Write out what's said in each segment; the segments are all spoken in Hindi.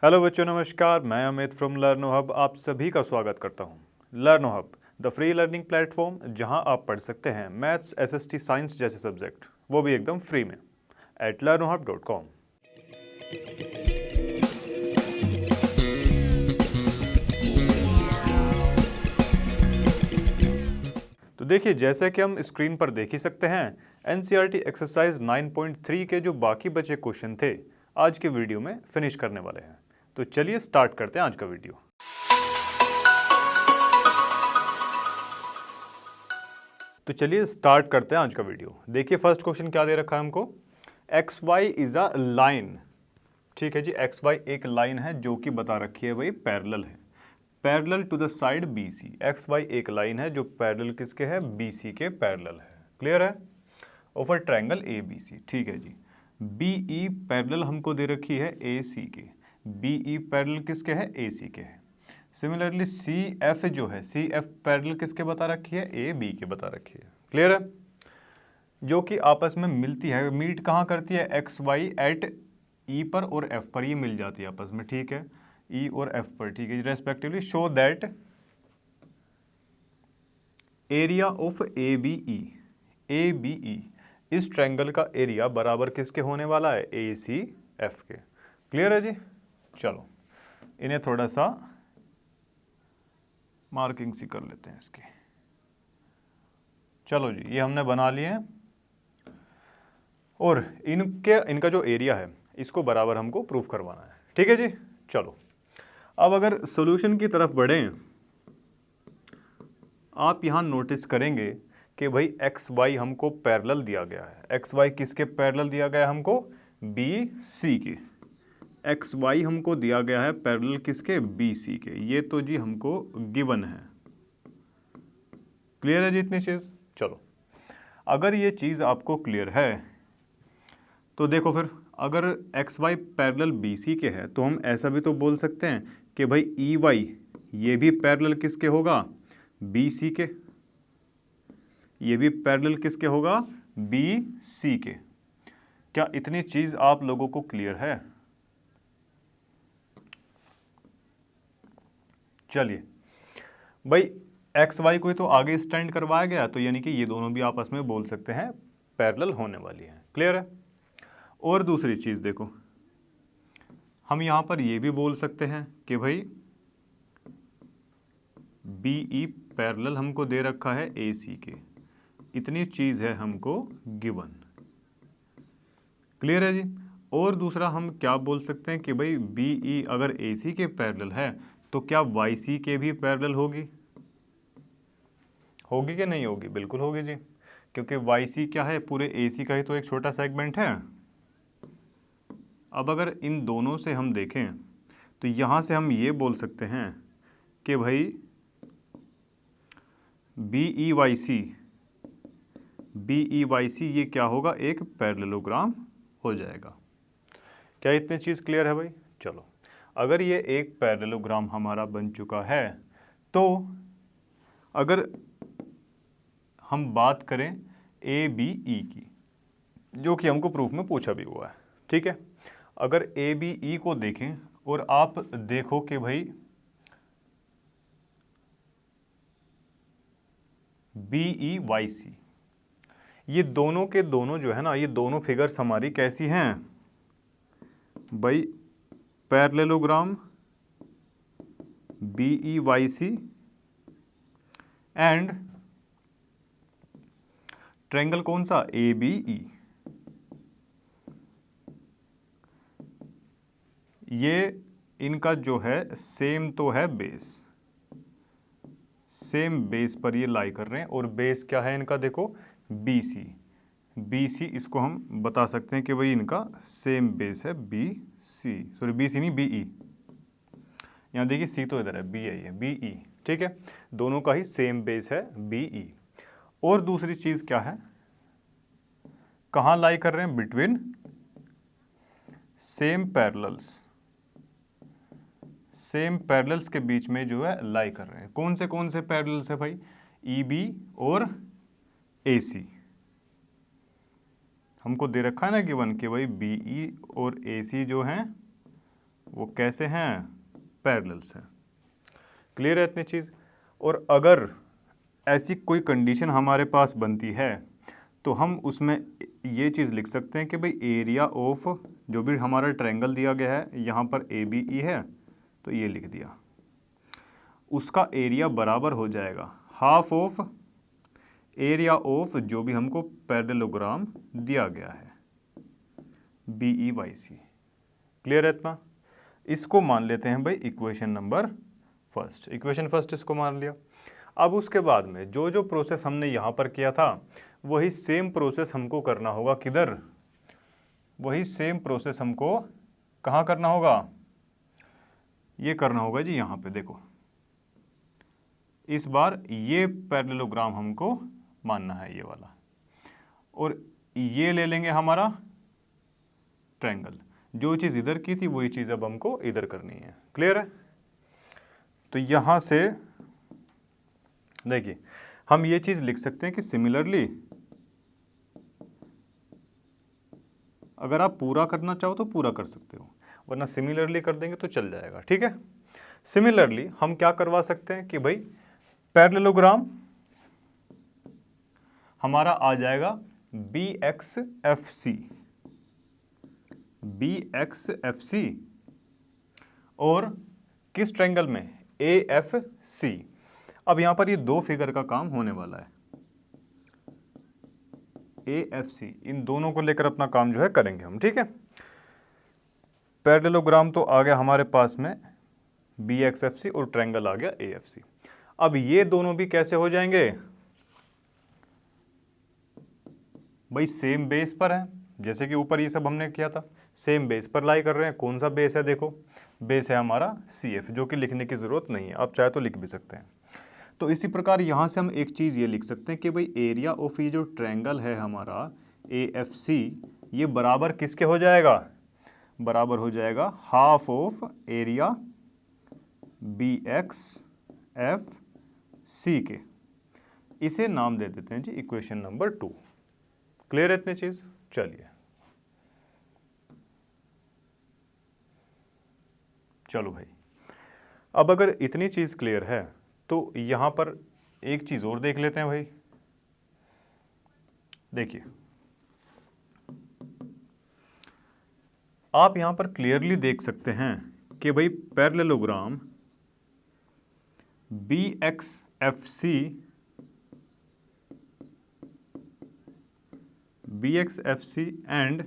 हेलो बच्चों, नमस्कार। मैं अमित फ्रॉम लर्नो हब आप सभी का स्वागत करता हूं। लर्नो hub the free learning platform, जहां आप पढ़ सकते हैं मैथ्स, एसएसटी, साइंस जैसे सब्जेक्ट, वो भी एकदम फ्री में at learnohub.com। तो देखिए, जैसे कि हम स्क्रीन पर देख ही सकते हैं, एनसीईआरटी एक्सरसाइज 9.3 के जो बाकी बचे क्वेश्चन थे आज के वीडियो में फिनिश करने वाले हैं। तो चलिए स्टार्ट करते हैं आज का वीडियो। तो चलिए स्टार्ट करते हैं आज का वीडियो। देखिए फर्स्ट क्वेश्चन क्या दे रखा है हमको, X Y is a line. ठीक है जी, एक्स वाई एक लाइन है जो कि बता रखी है भाई पैरेलल है, parallel to the side B C. X Y एक लाइन है जो पैरेलल किसके है, बी सी के पैरेलल है। क्लियर है? Over triangle A B C. ठीक है जी। बी ई पैरेलल हमको दे रखी है ए सी के, बी ई पैरेलल किसके है, ए सी के है। सिमिलरली सी एफ जो है, सी एफ पैरेलल किसके बता रखी है, ए बी के बता रखी है। क्लियर है? जो कि आपस में मिलती है, मीट कहाँ करती है, एक्स वाई एट ई पर और एफ पर, ये मिल जाती है आपस में। ठीक है, ई और एफ पर। ठीक है, respectively show that area of A B E, इस ट्रायंगल का एरिया बराबर किसके होने वाला है, ए सी एफ के। क्लियर है जी? चलो इन्हें थोड़ा सा मार्किंग सी कर लेते हैं इसकी। चलो जी, ये हमने बना लिए हैं और इनका जो एरिया है इसको बराबर हमको प्रूफ करवाना है। ठीक है जी। चलो अब अगर सॉल्यूशन की तरफ बढ़ें, आप यहाँ नोटिस करेंगे कि भाई एक्स वाई हमको पैरेलल दिया गया है। एक्स वाई किसके पैरेलल दिया गया है हमको, बी सी के। एक्स वाई हमको दिया गया है पैरेलल किसके, बी सी के। ये तो जी हमको गिवन है। क्लियर है जी इतनी चीज़? चलो अगर ये चीज़ आपको क्लियर है तो देखो फिर, अगर X Y parallel B C के है तो हम ऐसा भी तो बोल सकते हैं कि भाई ई वाई ये भी पैरेलल किसके होगा, बी सी के। ये भी पैरेलल किसके होगा, बी सी के। क्या इतनी चीज़ आप लोगों को क्लियर है? चलिए भाई, एक्स वाई को तो आगे स्टैंड करवाया गया, तो यानी कि ये दोनों भी आपस में बोल सकते हैं पैरेलल होने वाली है। क्लियर है? और दूसरी चीज़ देखो, हम यहाँ पर ये भी बोल सकते हैं कि भाई बी ई पैरेलल हमको दे रखा है ए सी के। इतनी चीज़ है हमको गिवन। क्लियर है जी? और दूसरा हम क्या बोल सकते हैं कि भाई बी ई अगर ए सी के पैरेलल है तो क्या वाई सी के भी पैरेलल होगी? होगी कि नहीं होगी? बिल्कुल होगी जी, क्योंकि वाई सी क्या है, पूरे ए सी का ही तो एक छोटा सेगमेंट है। अब अगर इन दोनों से हम देखें तो यहाँ से हम ये बोल सकते हैं कि भाई बी ई वाई सी ये क्या होगा, एक पैरेललोग्राम हो जाएगा। क्या इतनी चीज़ क्लियर है भाई? चलो अगर ये एक पैरेललोग्राम हमारा बन चुका है तो अगर हम बात करें ए बी ई की, जो कि हमको प्रूफ में पूछा भी हुआ है। ठीक है, अगर ए बी ई को देखें और आप देखो कि भाई बी ई वाई सी, ये दोनों के दोनों जो है ना, ये दोनों फिगर्स हमारी कैसी हैं भाई, parallelogram B E Y C and triangle कौन सा, ए बी ई। ये इनका जो है सेम तो है बेस, सेम बेस पर ये लाई कर रहे हैं। और बेस क्या है इनका, देखो बी सी। बी सी इसको हम बता सकते हैं कि भाई इनका सेम बेस है B C, sorry B C नहीं बी ई। यहाँ देखिए सी तो इधर है, बी आई है, बी ई। ठीक है, दोनों का ही सेम बेस है बी ई। और दूसरी चीज़ क्या है, कहाँ लाई कर रहे हैं, बिटवीन सेम पैरेलल्स के बीच में जो है लाई कर रहे हैं। कौन से पैरेलल्स है भाई, ई बी और ए सी। हमको दे रखा है ना गिवन कि भाई बी ई और ए सी जो हैं वो कैसे हैं, पैरेलल्स हैं। क्लियर है इतनी चीज़। और अगर ऐसी कोई कंडीशन हमारे पास बनती है तो हम उसमें ये चीज़ लिख सकते हैं कि भाई एरिया ऑफ जो भी हमारा ट्रायंगल दिया गया है, यहाँ पर ए बी ई है तो ये लिख दिया, उसका एरिया बराबर हो जाएगा हाफ ऑफ एरिया ऑफ जो भी हमको पैरेललोग्राम दिया गया है B E Y C. Clear है इतना। इसको मान लेते हैं भाई equation number first, equation first इसको मान लिया। अब उसके बाद में जो जो प्रोसेस हमने यहाँ पर किया था वही सेम प्रोसेस हमको करना होगा किधर, वही सेम प्रोसेस हमको कहाँ करना होगा, ये करना होगा जी यहाँ पे। देखो इस बार ये पैरेललोग्राम हमको मानना है, ये वाला, और ये ले लेंगे हमारा ट्रायंगल। जो चीज़ इधर की थी वही चीज़ अब हमको इधर करनी है। क्लियर है। तो यहाँ से देखिए हम ये चीज़ लिख सकते हैं कि सिमिलरली, अगर आप पूरा करना चाहो तो पूरा कर सकते हो, वरना सिमिलरली कर देंगे तो चल जाएगा। ठीक है। सिमिलरली हम क्या करवा सकते हैं कि भाई पैरेललोग्राम हमारा आ जाएगा B X F C, B X F C, और किस ट्रायंगल में, ए एफ सी। अब यहां पर ये दो फिगर का काम होने वाला है, ए एफ सी, इन दोनों को लेकर अपना काम जो है करेंगे हम। ठीक है। पैरेललोग्राम तो आ गया हमारे पास में बी एक्स एफ सी और ट्रायंगल आ गया ए एफ सी। अब ये दोनों भी कैसे हो जाएंगे भाई, सेम बेस पर है, जैसे कि ऊपर ये सब हमने किया था, सेम बेस पर लाई कर रहे हैं। कौन सा बेस है, देखो बेस है हमारा सी एफ, जो कि लिखने की ज़रूरत नहीं है, आप चाहे तो लिख भी सकते हैं। तो इसी प्रकार यहाँ से हम एक चीज़ ये लिख सकते हैं कि भाई एरिया ऑफ ये जो ट्रायंगल है हमारा ए एफ सी, ये बराबर किसके हो जाएगा, बराबर हो जाएगा half of area B X F C के। इसे नाम दे देते हैं जी इक्वेशन नंबर 2। क्लियर है इतनी चीज़। चलिए चलो भाई, अब अगर इतनी चीज़ क्लियर है तो यहाँ पर एक चीज़ और देख लेते हैं भाई। देखिए आप यहाँ पर क्लियरली देख सकते हैं कि भाई parallelogram B X F C, B X F C and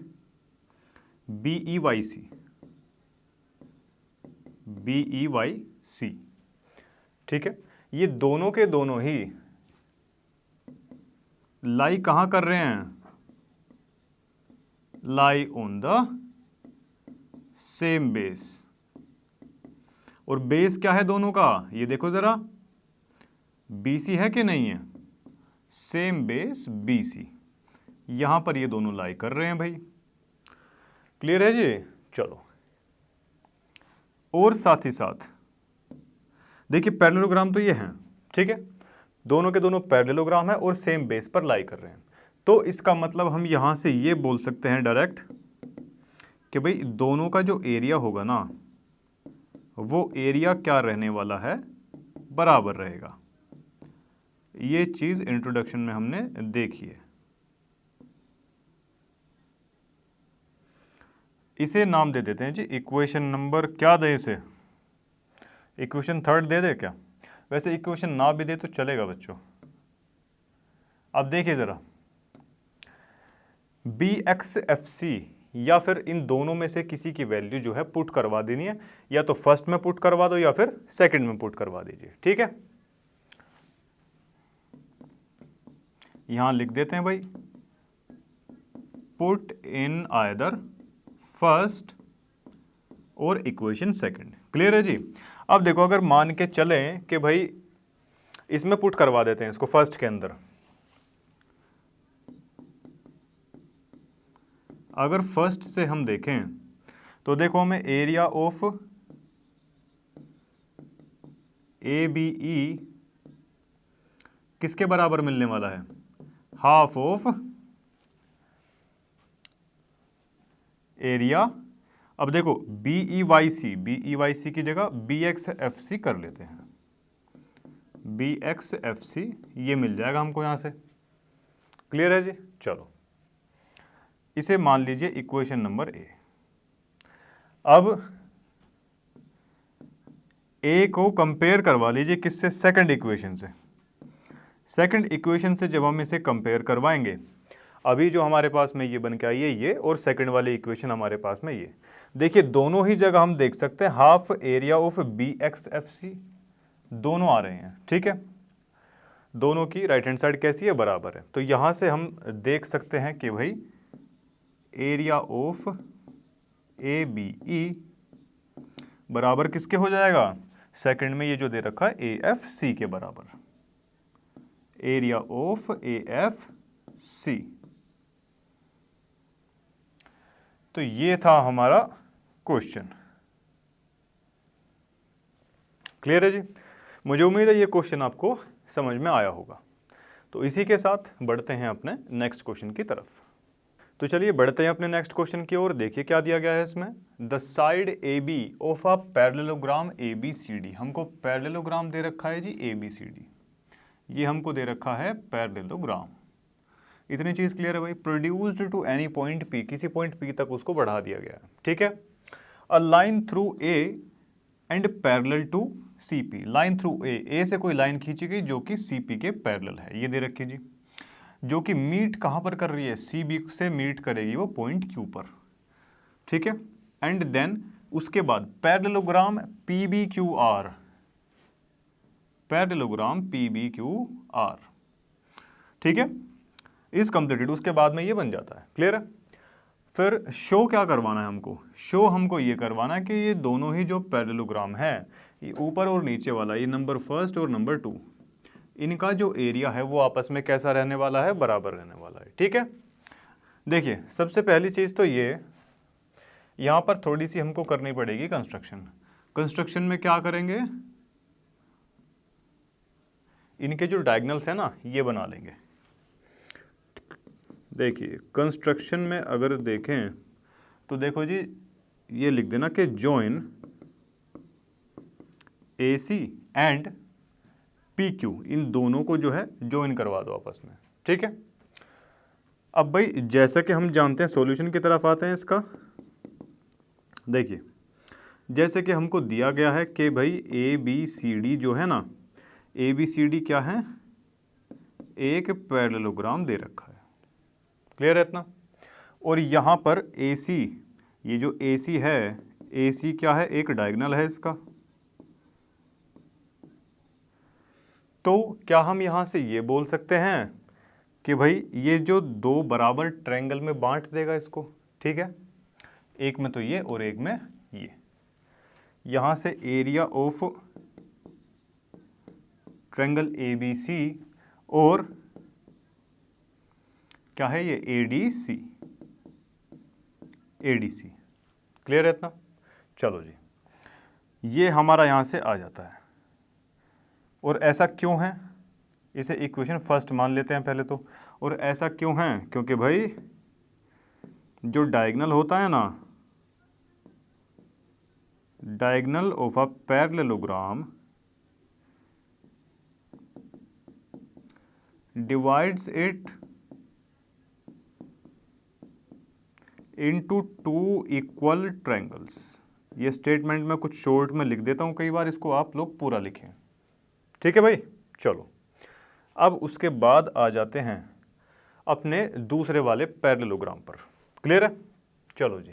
B E Y C, B E Y C, ठीक है, ये दोनों के दोनों ही लाई कहाँ कर रहे हैं, लाई ऑन द सेम बेस। और बेस क्या है दोनों का, ये देखो जरा, BC है कि नहीं है, सेम बेस BC, यहां पर ये दोनों लाई कर रहे हैं भाई। क्लियर है जी। चलो, और साथ ही साथ देखिए पैरेललोग्राम तो ये हैं, ठीक है, दोनों के दोनों पैरेललोग्राम है और सेम बेस पर लाई कर रहे हैं। तो इसका मतलब हम यहां से ये बोल सकते हैं डायरेक्ट कि भाई दोनों का जो एरिया होगा ना, वो एरिया क्या रहने वाला है, बराबर रहेगा। ये चीज इंट्रोडक्शन में हमने देखी है। इसे नाम दे देते हैं जी इक्वेशन नंबर, क्या दे इसे, इक्वेशन थर्ड दे दे क्या, वैसे इक्वेशन ना भी दे तो चलेगा बच्चों। अब देखिए जरा, बी एक्स एफ सी, या फिर इन दोनों में से किसी की वैल्यू जो है पुट करवा देनी है, या तो फर्स्ट में पुट करवा दो या फिर सेकंड में पुट करवा दीजिए। ठीक है, यहां लिख देते हैं भाई पुट इन आइदर फर्स्ट और इक्वेशन सेकंड। क्लियर है जी। अब देखो, अगर मान के चलें कि भाई इसमें पुट करवा देते हैं इसको फर्स्ट के अंदर, अगर फर्स्ट से हम देखें तो देखो हमें area of A B E किसके बराबर मिलने वाला है, हाफ ऑफ एरिया अब देखो BEYC की जगह BXFC कर लेते हैं। BXFC ये मिल जाएगा हमको यहाँ से। क्लियर है जी। चलो इसे मान लीजिए इक्वेशन नंबर ए। अब ए को कंपेयर करवा लीजिए किससे, सेकंड इक्वेशन से। सेकंड इक्वेशन से जब हम इसे कंपेयर करवाएंगे, अभी जो हमारे पास में ये बन के आई है ये, और सेकंड वाली इक्वेशन हमारे पास में ये, देखिए दोनों ही जगह हम देख सकते हैं हाफ एरिया ऑफ BXFC दोनों आ रहे हैं। ठीक है, दोनों की राइट हैंड साइड कैसी है, बराबर है। तो यहां से हम देख सकते हैं कि भाई एरिया ऑफ ABE बराबर किसके हो जाएगा, सेकंड में ये जो दे रखा है AFC के बराबर, एरिया ऑफ AFC। तो ये था हमारा क्वेश्चन। क्लियर है जी। मुझे उम्मीद है ये क्वेश्चन आपको समझ में आया होगा। तो इसी के साथ बढ़ते हैं अपने नेक्स्ट क्वेश्चन की तरफ। तो चलिए बढ़ते हैं अपने नेक्स्ट क्वेश्चन की ओर। देखिए क्या दिया गया है इसमें, the side AB of a parallelogram ABCD। हमको पैरेललोग्राम दे रखा है जी ABCD, ये हमको दे रखा है पैरेललोग्राम। इतनी चीज क्लियर है भाई। Produced to any point P, किसी पॉइंट P तक उसको बढ़ा दिया गया है। ठीक है। A line through A and parallel to CP, line through A से कोई लाइन खींची गई जो कि CP के पैरेलल है, ये दे रखी जी, जो कि मीट कहां पर कर रही है, CB से मीट करेगी वो पॉइंट Q पर। ठीक है। एंड देन उसके बाद पैरेललोग्राम PBQR, पैरेललोग्राम PBQR, ठीक है, इज कंप्लीटेड। उसके बाद में ये बन जाता है। क्लियर है। फिर शो क्या करवाना है हमको, शो हमको ये करवाना है कि ये दोनों ही जो पैरेललोग्राम है, ये ऊपर और नीचे वाला, ये नंबर फर्स्ट और नंबर 2, इनका जो एरिया है वो आपस में कैसा रहने वाला है, बराबर रहने वाला है। ठीक है। देखिए सबसे पहली चीज़ तो ये, यहाँ पर थोड़ी सी हमको करनी पड़ेगी कंस्ट्रक्शन। कंस्ट्रक्शन में क्या करेंगे, इनके जो डायगोनल्स है ना ये बना लेंगे। देखिए कंस्ट्रक्शन में अगर देखें तो देखो जी, ये लिख देना कि जॉइन AC एंड PQ, इन दोनों को जो है जॉइन करवा दो आपस में। ठीक है। अब भाई जैसा कि हम जानते हैं, सॉल्यूशन की तरफ आते हैं इसका। देखिए जैसे कि हमको दिया गया है कि भाई ABCD जो है ना, ABCD क्या है, एक पैरेललोग्राम दे रखा है। क्लियर है इतना। और यहाँ पर AC, ये जो AC है, AC क्या है, एक डायगोनल है इसका। तो क्या हम यहाँ से ये बोल सकते हैं कि भाई ये जो दो बराबर ट्रायंगल में बांट देगा इसको। ठीक है, एक में तो ये और एक में ये। यहाँ से एरिया ऑफ ट्रायंगल ABC और क्या है ये ADC, ADC। क्लियर है इतना। चलो जी, ये हमारा यहाँ से आ जाता है। और ऐसा क्यों है, इसे इक्वेशन फर्स्ट मान लेते हैं पहले तो। और ऐसा क्यों है, क्योंकि भाई जो डायगोनल होता है ना, diagonal of a parallelogram divides it into 2 equal triangles. ये स्टेटमेंट मैं कुछ शॉर्ट में लिख देता हूँ, कई बार इसको आप लोग पूरा लिखें। ठीक है भाई। चलो अब उसके बाद आ जाते हैं अपने दूसरे वाले पैरेललोग्राम पर। क्लियर है। चलो जी,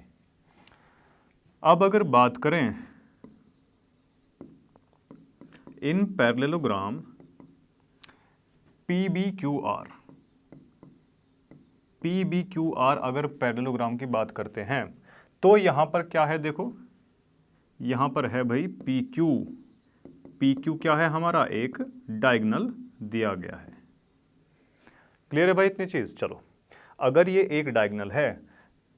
अब अगर बात करें इन पैरेललोग्राम PBQR, PBQR अगर पैरेललोग्राम की बात करते हैं तो यहाँ पर क्या है, देखो यहाँ पर है भाई PQ। PQ क्या है हमारा, एक डायगोनल दिया गया है। क्लियर है भाई इतनी चीज। चलो अगर ये एक डायगोनल है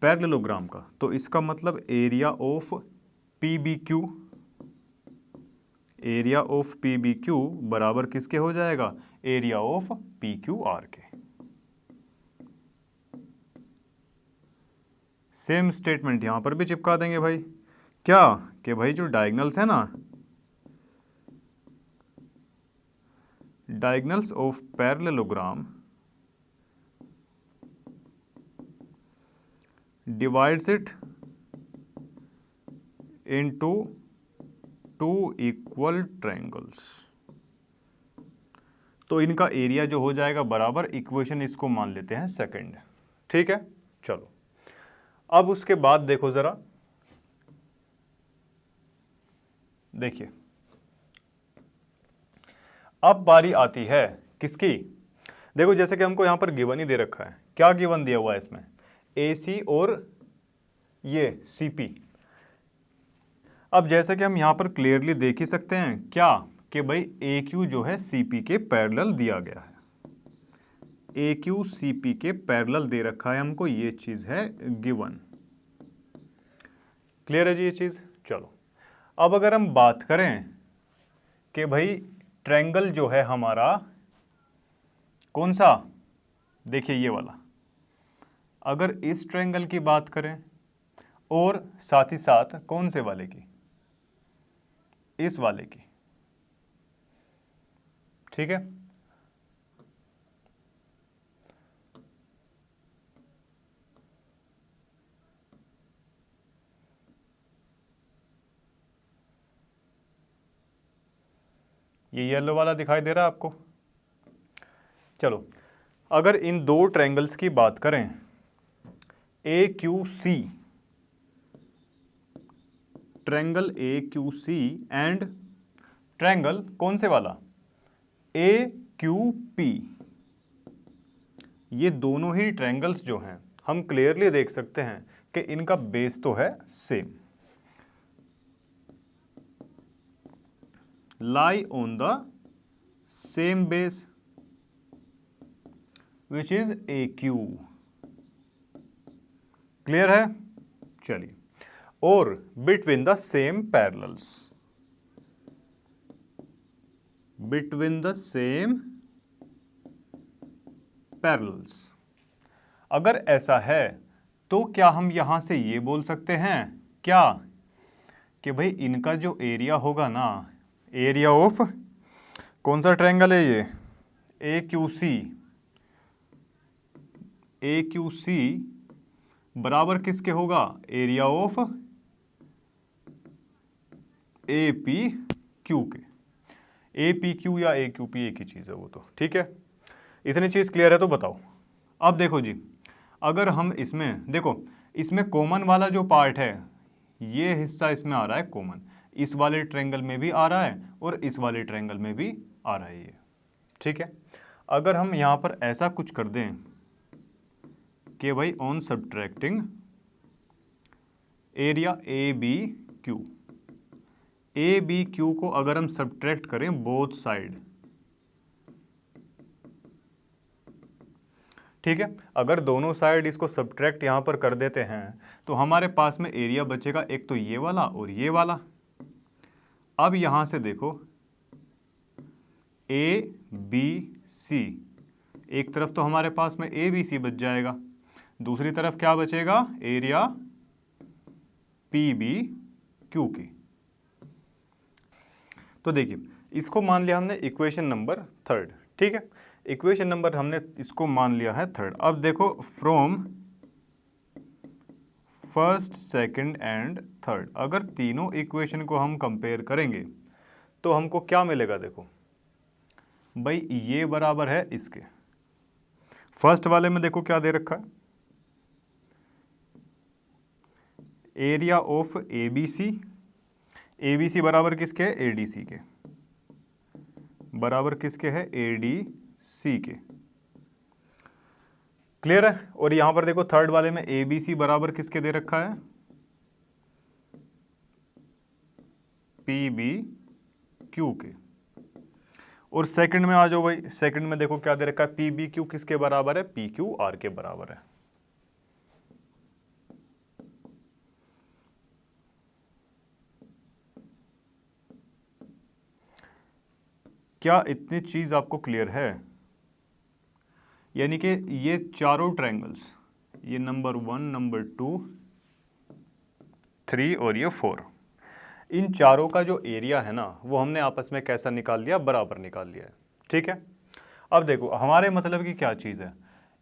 पैरेललोग्राम का, तो इसका मतलब area of PBQ, area of PBQ बराबर किसके हो जाएगा, एरिया ऑफ PQR के। सेम स्टेटमेंट यहाँ पर भी चिपका देंगे भाई, क्या कि भाई जो डायगनल्स है ना, diagonals of parallelogram divides it into two equal triangles. तो इनका एरिया जो हो जाएगा बराबर, इक्वेशन इसको मान लेते हैं सेकंड। ठीक है, चलो अब उसके बाद देखो जरा, देखिए अब बारी आती है किसकी। देखो जैसे कि हमको यहां पर गिवन ही दे रखा है, क्या गिवन दिया हुआ है इसमें, AC और ये CP। अब जैसे कि हम यहां पर क्लियरली देख ही सकते हैं क्या कि भाई AQ जो है CP के पैरेलल दिया गया है, AQ CP के पैरेलल दे रखा है हमको, ये चीज है गिवन। क्लियर है जी ये चीज। चलो अब अगर हम बात करें कि भाई ट्रायंगल जो है हमारा कौन सा, देखिए ये वाला, अगर इस ट्रायंगल की बात करें और साथ ही साथ कौन से वाले की, इस वाले की, ठीक है। ये येलो वाला दिखाई दे रहा है आपको। चलो अगर इन दो ट्रायंगल्स की बात करें, AQC, triangle AQC and triangle कौन से वाला, AQP, ये दोनों ही ट्रायंगल्स जो हैं हम क्लियरली देख सकते हैं कि इनका बेस तो है same, lie on the same base which is AQ। Clear है, चलिए, और between the same parallels, between the same parallels. अगर ऐसा है तो क्या हम यहां से ये बोल सकते हैं क्या कि भाई इनका जो एरिया होगा ना, एरिया ऑफ कौन सा ट्रायंगल है ये, AQC, AQC बराबर किसके होगा, एरिया ऑफ APQ के। APQ या AQP एक ही चीज़ है वो तो, ठीक है। इतनी चीज़ क्लियर है तो बताओ। अब देखो जी, अगर हम इसमें देखो, इसमें कॉमन वाला जो पार्ट है, ये हिस्सा इसमें आ रहा है कॉमन, इस वाले ट्रायंगल में भी आ रहा है और इस वाले ट्रायंगल में भी आ रहा है ये, ठीक है। अगर हम यहाँ पर ऐसा कुछ कर दें कि भाई on subtracting area ABQ, ABQ को अगर हम सब्ट्रैक्ट करें बोथ साइड, ठीक है, अगर दोनों साइड इसको सब्ट्रैक्ट यहाँ पर कर देते हैं तो हमारे पास में एरिया बचेगा एक तो ये वाला और ये वाला। अब यहाँ से देखो ABC, एक तरफ तो हमारे पास में ABC बच जाएगा, दूसरी तरफ क्या बचेगा, एरिया PBQ की। तो देखिए इसको मान लिया हमने इक्वेशन नंबर थर्ड, ठीक है, इक्वेशन नंबर हमने इसको मान लिया है थर्ड। अब देखो from first second and third, अगर तीनों इक्वेशन को हम कंपेयर करेंगे तो हमको क्या मिलेगा, देखो भाई ये बराबर है इसके, फर्स्ट वाले में देखो क्या दे रखा है, एरिया ऑफ ABC, ABC बराबर किसके है, ADC के, बराबर किसके है, ADC के। क्लियर है। और यहां पर देखो थर्ड वाले में ABC बराबर किसके दे रखा है, PBQ के। और सेकंड में आ जाओ भाई, सेकंड में देखो क्या दे रखा है, PBQ किसके बराबर है, PQR के बराबर है। क्या इतनी चीज आपको क्लियर है, यानी कि ये चारों ट्रायंगल्स, ये नंबर 1, नंबर 2, 3 और ये 4। इन चारों का जो एरिया है ना वो हमने आपस में कैसा निकाल लिया, बराबर निकाल लिया है। ठीक है, अब देखो हमारे मतलब की क्या चीज़ है,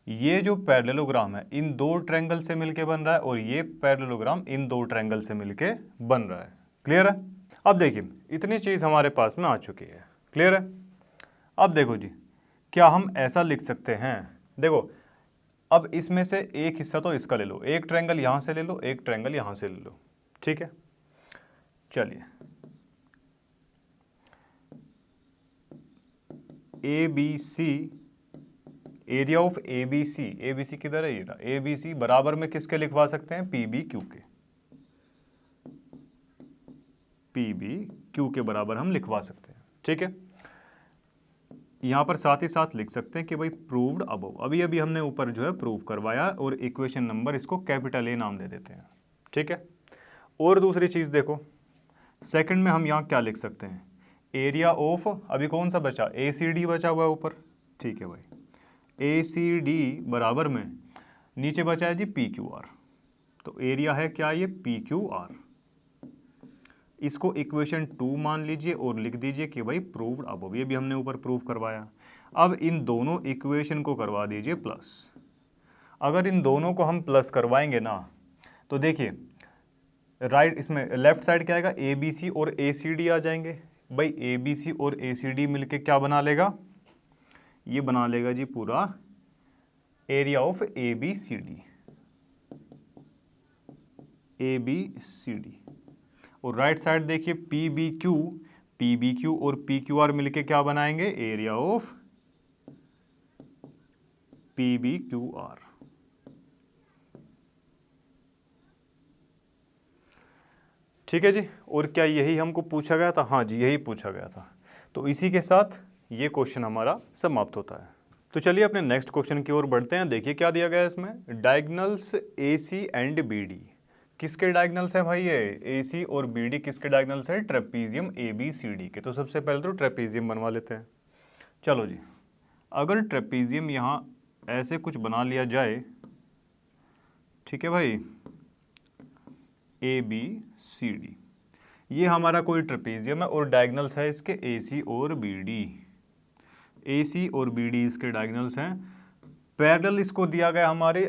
ये जो पैरेललोग्राम है इन दो ट्रायंगल से मिलके बन रहा है और ये पैरेललोग्राम इन दो ट्रायंगल से मिलके बन रहा है। क्लियर है? अब देखिए इतनी चीज़ हमारे पास में आ चुकी है। क्लियर है? अब देखो जी, क्या हम ऐसा लिख सकते हैं, देखो अब इसमें से एक हिस्सा तो इसका ले लो, एक ट्रायंगल यहाँ से ले लो, एक ट्रायंगल यहाँ से ले लो। ठीक है, चलिए A B C, area of A B C, A B C किधर है, ये रहा, ए बी सी बराबर में किसके लिखवा सकते हैं, पी बी क्यू के, पी बी क्यू के बराबर हम लिखवा सकते हैं। ठीक है, यहाँ पर साथ ही साथ लिख सकते हैं कि भाई प्रूव्ड अबव, अभी अभी हमने ऊपर जो है प्रूव करवाया और इक्वेशन नंबर इसको कैपिटल ए नाम दे देते हैं। ठीक है, और दूसरी चीज़ देखो सेकंड में हम यहाँ क्या लिख सकते हैं, एरिया ऑफ, अभी कौन सा बचा, ए सी डी बचा हुआ है ऊपर। ठीक है भाई, ए सी डी बराबर में नीचे बचा है जी पी क्यू आर, तो एरिया है क्या, ये पी क्यू आर। इसको इक्वेशन 2 मान लीजिए और लिख दीजिए कि भाई प्रूव्ड अबव, ये भी हमने ऊपर प्रूव करवाया। अब इन दोनों इक्वेशन को करवा दीजिए प्लस। अगर इन दोनों को हम प्लस करवाएंगे ना तो देखिए राइट, इसमें लेफ्ट साइड क्या आएगा, ए बी सी और ए सी डी आ जाएंगे। भाई ए बी सी और ए सी डी मिलके क्या बना लेगा, ये बना लेगा जी पूरा area of A B C D, A B C D. और राइट साइड देखिए पी बी क्यू और पी क्यू आर मिलके क्या बनाएंगे, area of P B Q R. ठीक है जी, और क्या यही हमको पूछा गया था, हाँ जी यही पूछा गया था। तो इसी के साथ ये क्वेश्चन हमारा समाप्त होता है। तो चलिए अपने नेक्स्ट क्वेश्चन की ओर बढ़ते हैं। देखिए क्या दिया गया है इसमें, diagonals A C and B D, किसके डायगोनल्स है भाई, ये ए सी और बी डी किसके डायगोनल्स है, trapezium A B C D के। तो सबसे पहले तो ट्रेपीजियम बनवा लेते हैं। चलो जी, अगर ट्रेपीजियम यहाँ ऐसे कुछ बना लिया जाए, ठीक है भाई, ए बी सी डी, ये हमारा कोई ट्रेपीजियम है और डायगोनल्स है इसके ए सी और बी डी, ए सी और बी डी इसके डायगोनल्स हैं। पैरेलल इसको दिया गया हमारे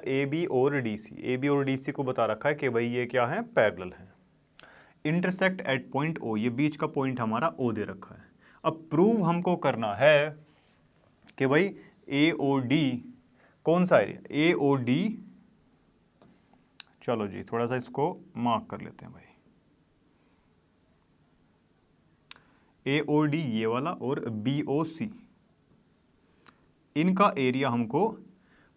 ए बी और डी सी, ए बी और डी सी को बता रखा है कि भाई ये क्या है, पैरेलल है। इंटरसेक्ट एट पॉइंट ओ, ये बीच का पॉइंट हमारा ओ दे रखा है। अब प्रूव हमको करना है कि भाई ए ओ डी कौन सा एरिया, ए ओ डी, चलो जी थोड़ा सा इसको मार्क कर लेते हैं भाई, ए ओ डी ये वाला और बी ओ सी, इनका एरिया हमको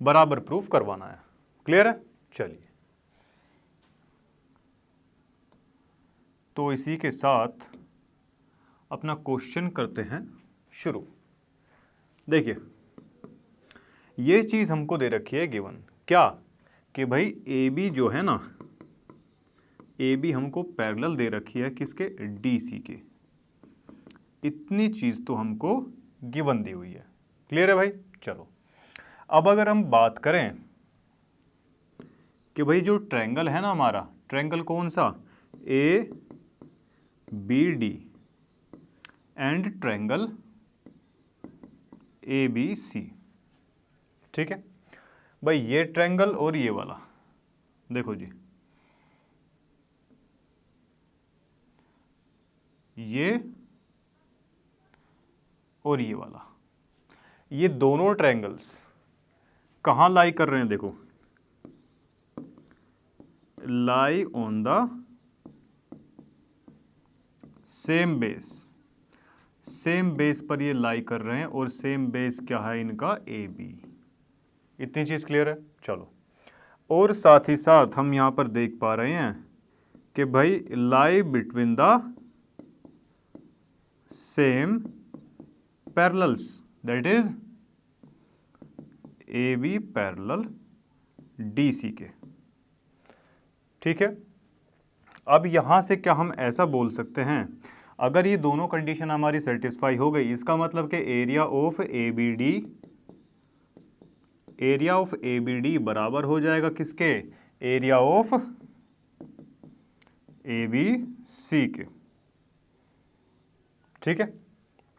बराबर प्रूफ करवाना है। क्लियर है? चलिए, तो इसी के साथ अपना क्वेश्चन करते हैं शुरू। देखिए ये चीज हमको दे रखी है गिवन, क्या कि भाई ए बी जो है ना, ए बी हमको पैरेलल दे रखी है किसके, डी सी के। इतनी चीज तो हमको गिवन दी हुई है। क्लियर है भाई? चलो अब अगर हम बात करें कि भाई जो ट्रायंगल है ना हमारा, ट्रायंगल कौन सा, A B D and triangle A B C, ठीक है भाई, ये ट्रायंगल और ये वाला देखो जी, ये और ये वाला, ये दोनों ट्रायंगल्स कहाँ लाई कर रहे हैं, देखो लाई on the same base, same base पर ये लाई कर रहे हैं और सेम बेस क्या है इनका, ए बी। इतनी चीज क्लियर है? चलो, और साथ ही साथ हम यहां पर देख पा रहे हैं कि भाई lie between the same parallels, that is A B parallel D C के। ठीक है, अब यहां से क्या हम ऐसा बोल सकते हैं, अगर ये दोनों कंडीशन हमारी सेटिस्फाई हो गई, इसका मतलब कि area of A B D, area of A B D बराबर हो जाएगा किसके, area of A B C के। ठीक है,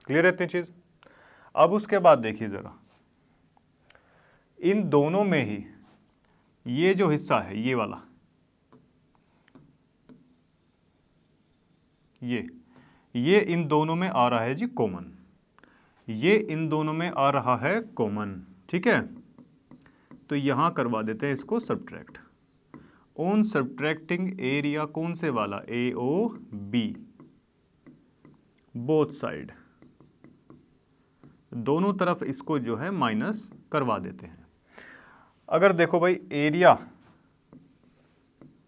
क्लियर है इतनी चीज। अब उसके बाद देखिए जरा, इन दोनों में ही ये जो हिस्सा है ये वाला, ये इन दोनों में आ रहा है जी कॉमन, ये इन दोनों में आ रहा है कॉमन। ठीक है, तो यहां करवा देते हैं इसको सब्ट्रैक्ट। ऑन सब्ट्रैक्टिंग एरिया कौन से वाला, ए ओ बी, बोथ साइड, दोनों तरफ इसको जो है माइनस करवा देते हैं। अगर देखो भाई, area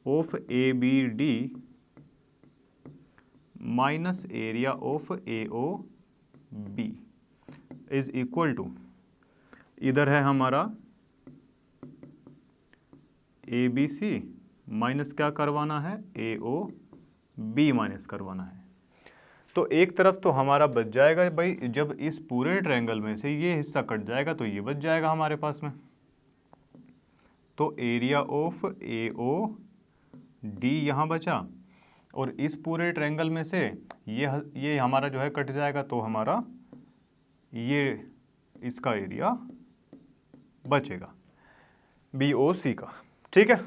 of A B D minus area of A O B is equal to, इधर है हमारा ए बी सी माइनस क्या करवाना है, ए ओ बी माइनस करवाना है। तो एक तरफ तो हमारा बच जाएगा भाई, जब इस पूरे ट्रायंगल में से ये हिस्सा कट जाएगा तो ये बच जाएगा हमारे पास में। तो area of A O D यहाँ बचा, और इस पूरे ट्रायंगल में से ये हमारा जो है कट जाएगा, तो हमारा ये इसका एरिया बचेगा बी ओ सी का। ठीक है,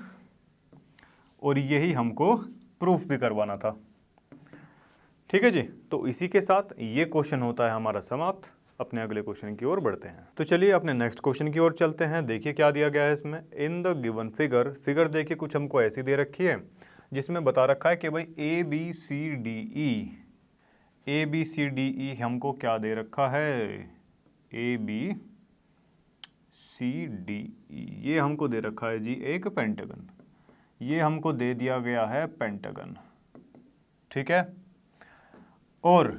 और यही हमको प्रूफ भी करवाना था। ठीक है जी, तो इसी के साथ ये क्वेश्चन होता है हमारा समाप्त। अपने अगले क्वेश्चन की ओर बढ़ते हैं। तो चलिए अपने नेक्स्ट क्वेश्चन की ओर चलते हैं। देखिए क्या दिया गया है इसमें, इन द गिवन फिगर देखिए कुछ हमको ऐसी दे रखी है जिसमें बता रखा है कि भाई ए बी सी डी ई हमको क्या दे रखा है, ए बी सी डी ई, ये हमको दे रखा है जी एक पेंटागन, ये हमको दे दिया गया है पेंटागन। ठीक है, और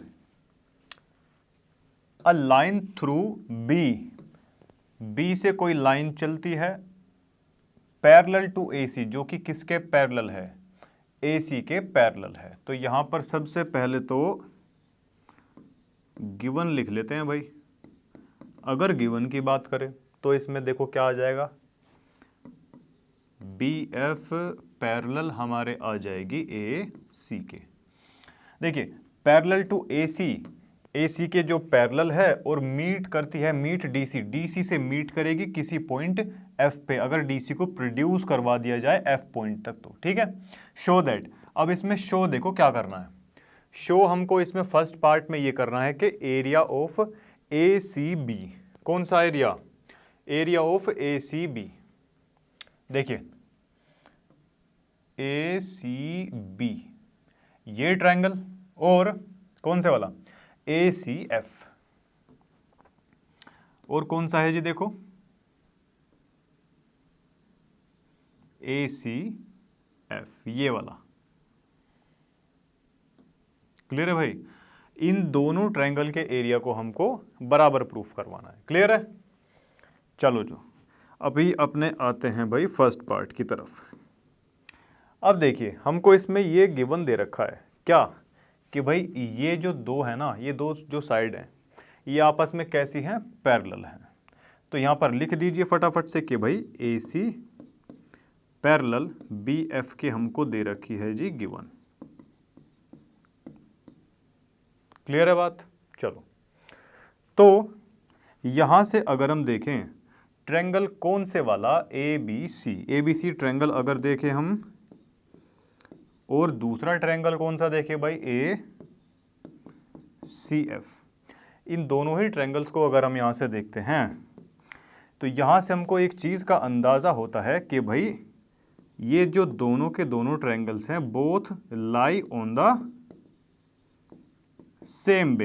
अ लाइन थ्रू बी से कोई लाइन चलती है पैरेलल टू ए सी, जो कि किसके पैरेलल है, ए सी के पैरेलल है। तो यहां पर सबसे पहले तो गिवन लिख लेते हैं भाई। अगर गिवन की बात करें तो इसमें देखो क्या आ जाएगा, बी एफ पैरेलल हमारे आ जाएगी ए सी के। देखिए पैरेलल टू ए सी के जो पैरेलल है, और मीट करती है, मीट डीसी से मीट करेगी किसी पॉइंट एफ पे, अगर डीसी को प्रोड्यूस करवा दिया जाए एफ पॉइंट तक तो। ठीक है, शो दैट। अब इसमें शो देखो क्या करना है, शो हमको इसमें फर्स्ट पार्ट में ये करना है कि area of A C B, कौन सा area, area of A C B. देखिए ए सी बी ये ट्रायंगल, और कौन से वाला, ए सी एफ, और कौन सा है जी देखो ए सी एफ, ये वाला। क्लियर है भाई, इन दोनों ट्रायंगल के एरिया को हमको बराबर प्रूफ करवाना है। क्लियर है, चलो जो अभी अपने आते हैं भाई फर्स्ट पार्ट की तरफ। अब देखिए हमको इसमें ये गिवन दे रखा है क्या, कि भाई ये जो दो है ना, ये दो जो साइड हैं ये आपस में कैसी हैं, पैरेलल हैं। तो यहाँ पर लिख दीजिए फटाफट से कि भाई ए सी पैरेलल बी एफ के हमको दे रखी है जी गिवन। क्लियर है बात, चलो। तो यहाँ से अगर हम देखें ट्रायंगल कौन से वाला, ए बी सी ट्रायंगल अगर देखें हम, और दूसरा ट्रायंगल कौन सा देखे भाई, ए सी एफ, इन दोनों ही ट्रायंगल्स को अगर हम यहाँ से देखते हैं तो यहाँ से हमको एक चीज़ का अंदाज़ा होता है कि भाई ये जो दोनों के दोनों ट्रायंगल्स हैं both lie on the same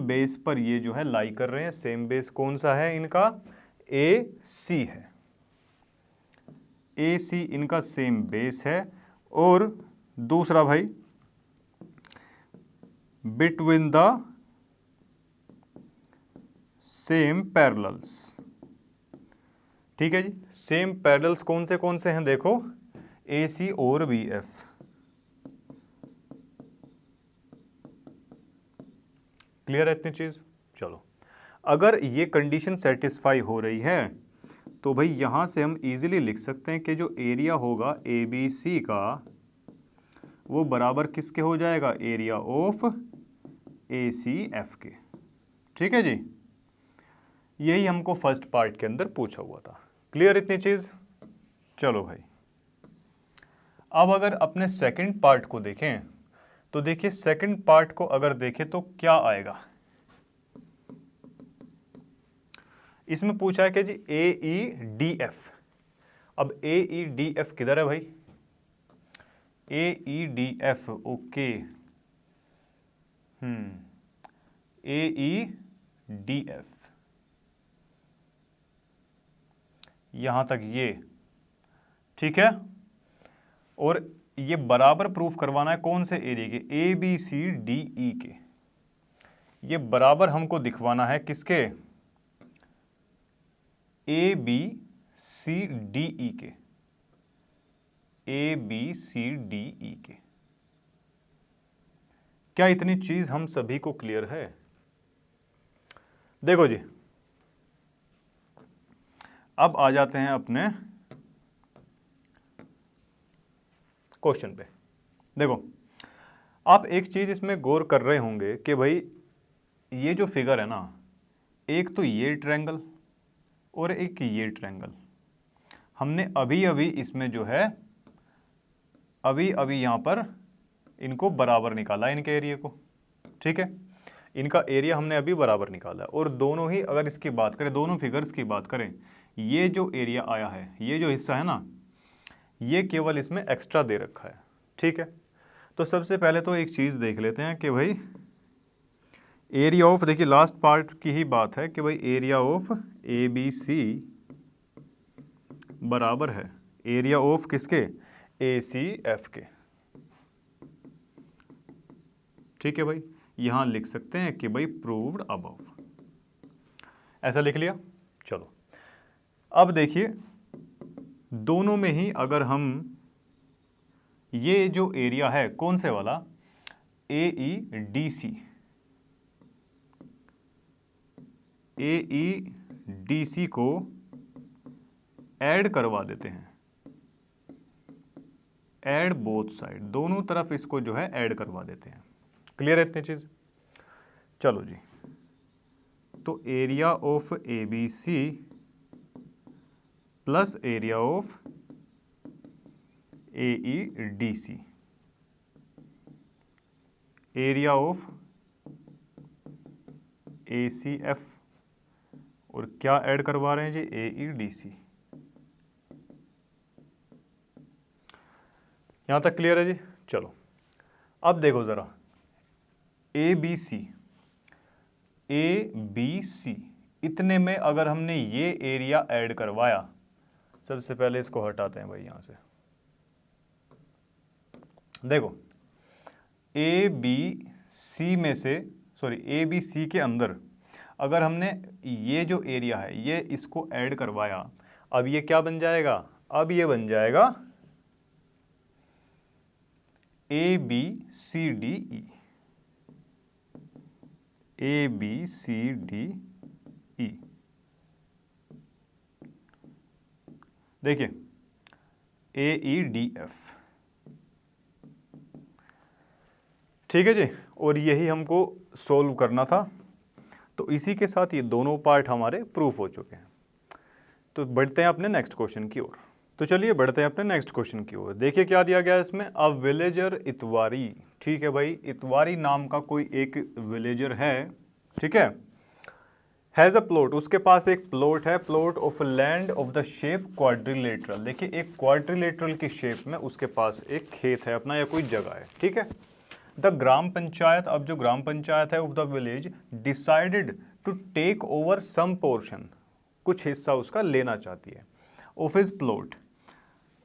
base पर ये जो है लाई कर रहे हैं। सेम बेस कौन सा है इनका, ए सी है, ए सी इनका सेम बेस है। और दूसरा भाई बिटवीन द सेम पैरेलल्स। ठीक है जी, सेम पैरेलल्स कौन से हैं देखो, ए सी और बी एफ। क्लियर है इतनी चीज, चलो। अगर ये कंडीशन सेटिस्फाई हो रही है तो भाई यहाँ से हम इजीली लिख सकते हैं कि जो एरिया होगा ए बी सी का वो बराबर किसके हो जाएगा, area of A C F के। ठीक है जी, यही हमको फर्स्ट पार्ट के अंदर पूछा हुआ था। क्लियर इतनी चीज। चलो भाई, अब अगर अपने सेकंड पार्ट को देखें तो देखिए सेकंड पार्ट को अगर देखें तो क्या आएगा। इसमें पूछा है कि जी ए ई डी एफ। अब ए ई डी एफ किधर है भाई, ए ई डी एफ, ओके, ए ई डी एफ, यहां तक ये ठीक है। और ये बराबर प्रूफ करवाना है कौन से एरिया के, ए बी सी डी ई के। ये बराबर हमको दिखवाना है किसके, ए बी सी डी ई के, ए बी सी डी ई के। क्या इतनी चीज हम सभी को क्लियर है? देखो जी, अब आ जाते हैं अपने क्वेश्चन पे। देखो, आप एक चीज इसमें गौर कर रहे होंगे कि भाई ये जो फिगर है ना, एक तो ये ट्रायंगल और एक ये ट्रायंगल, हमने अभी अभी इसमें जो है अभी अभी यहाँ पर इनको बराबर निकाला, इनके एरिया को। ठीक है, इनका एरिया हमने अभी बराबर निकाला। और दोनों ही अगर इसकी बात करें, दोनों फिगर्स की बात करें, ये जो एरिया आया है, ये जो हिस्सा है ना, ये केवल इसमें एक्स्ट्रा दे रखा है। ठीक है, तो सबसे पहले तो एक चीज़ देख लेते हैं कि भाई एरिया ऑफ, देखिए लास्ट पार्ट की ही बात है कि भाई area of A B C बराबर है एरिया ऑफ किसके, ए सी एफ के। ठीक है भाई, यहां लिख सकते हैं कि भाई प्रूव्ड अबव, ऐसा लिख लिया। चलो, अब देखिए दोनों में ही अगर हम ये जो एरिया है कौन से वाला, ए ई डी सी, ए ई डी सी को ऐड करवा देते हैं, ऐड बोथ साइड, दोनों तरफ इसको जो है ऐड करवा देते हैं। क्लियर है इतनी चीज? चलो जी, तो area of A B C plus area of A E D C, area of A C F, और क्या ऐड करवा रहे हैं जी, ए ई डी सी। यहां तक क्लियर है जी? चलो, अब देखो जरा, ए बी सी, ए बी सी, इतने में अगर हमने ये एरिया ऐड करवाया, सबसे पहले इसको हटाते हैं भाई यहां से। देखो, ए बी सी में से, सॉरी ए बी सी के अंदर अगर हमने ये जो एरिया है ये इसको ऐड करवाया, अब ये क्या बन जाएगा, अब ये बन जाएगा A B C D E, A B C D E. देखिए ए ई डी एफ, ठीक है जी, और यही हमको सोल्व करना था। तो इसी के साथ ये दोनों पार्ट हमारे प्रूफ हो चुके हैं। तो बढ़ते हैं अपने नेक्स्ट क्वेश्चन की ओर। तो चलिए बढ़ते हैं अपने नेक्स्ट क्वेश्चन की ओर। देखिए क्या दिया गया है इसमें, अ विलेजर इतवारी। ठीक है भाई, इतवारी नाम का कोई एक विलेजर है, ठीक है, हैज़ अ प्लॉट, उसके पास एक प्लॉट है, plot of land of the shape quadrilateral. देखिए एक क्वाड्रिलेटरल की शेप में उसके पास एक खेत है अपना या कोई जगह है, ठीक है। द ग्राम पंचायत, अब जो ग्राम पंचायत है of the village decided to take over some portion, कुछ हिस्सा उसका लेना चाहती है, of his plot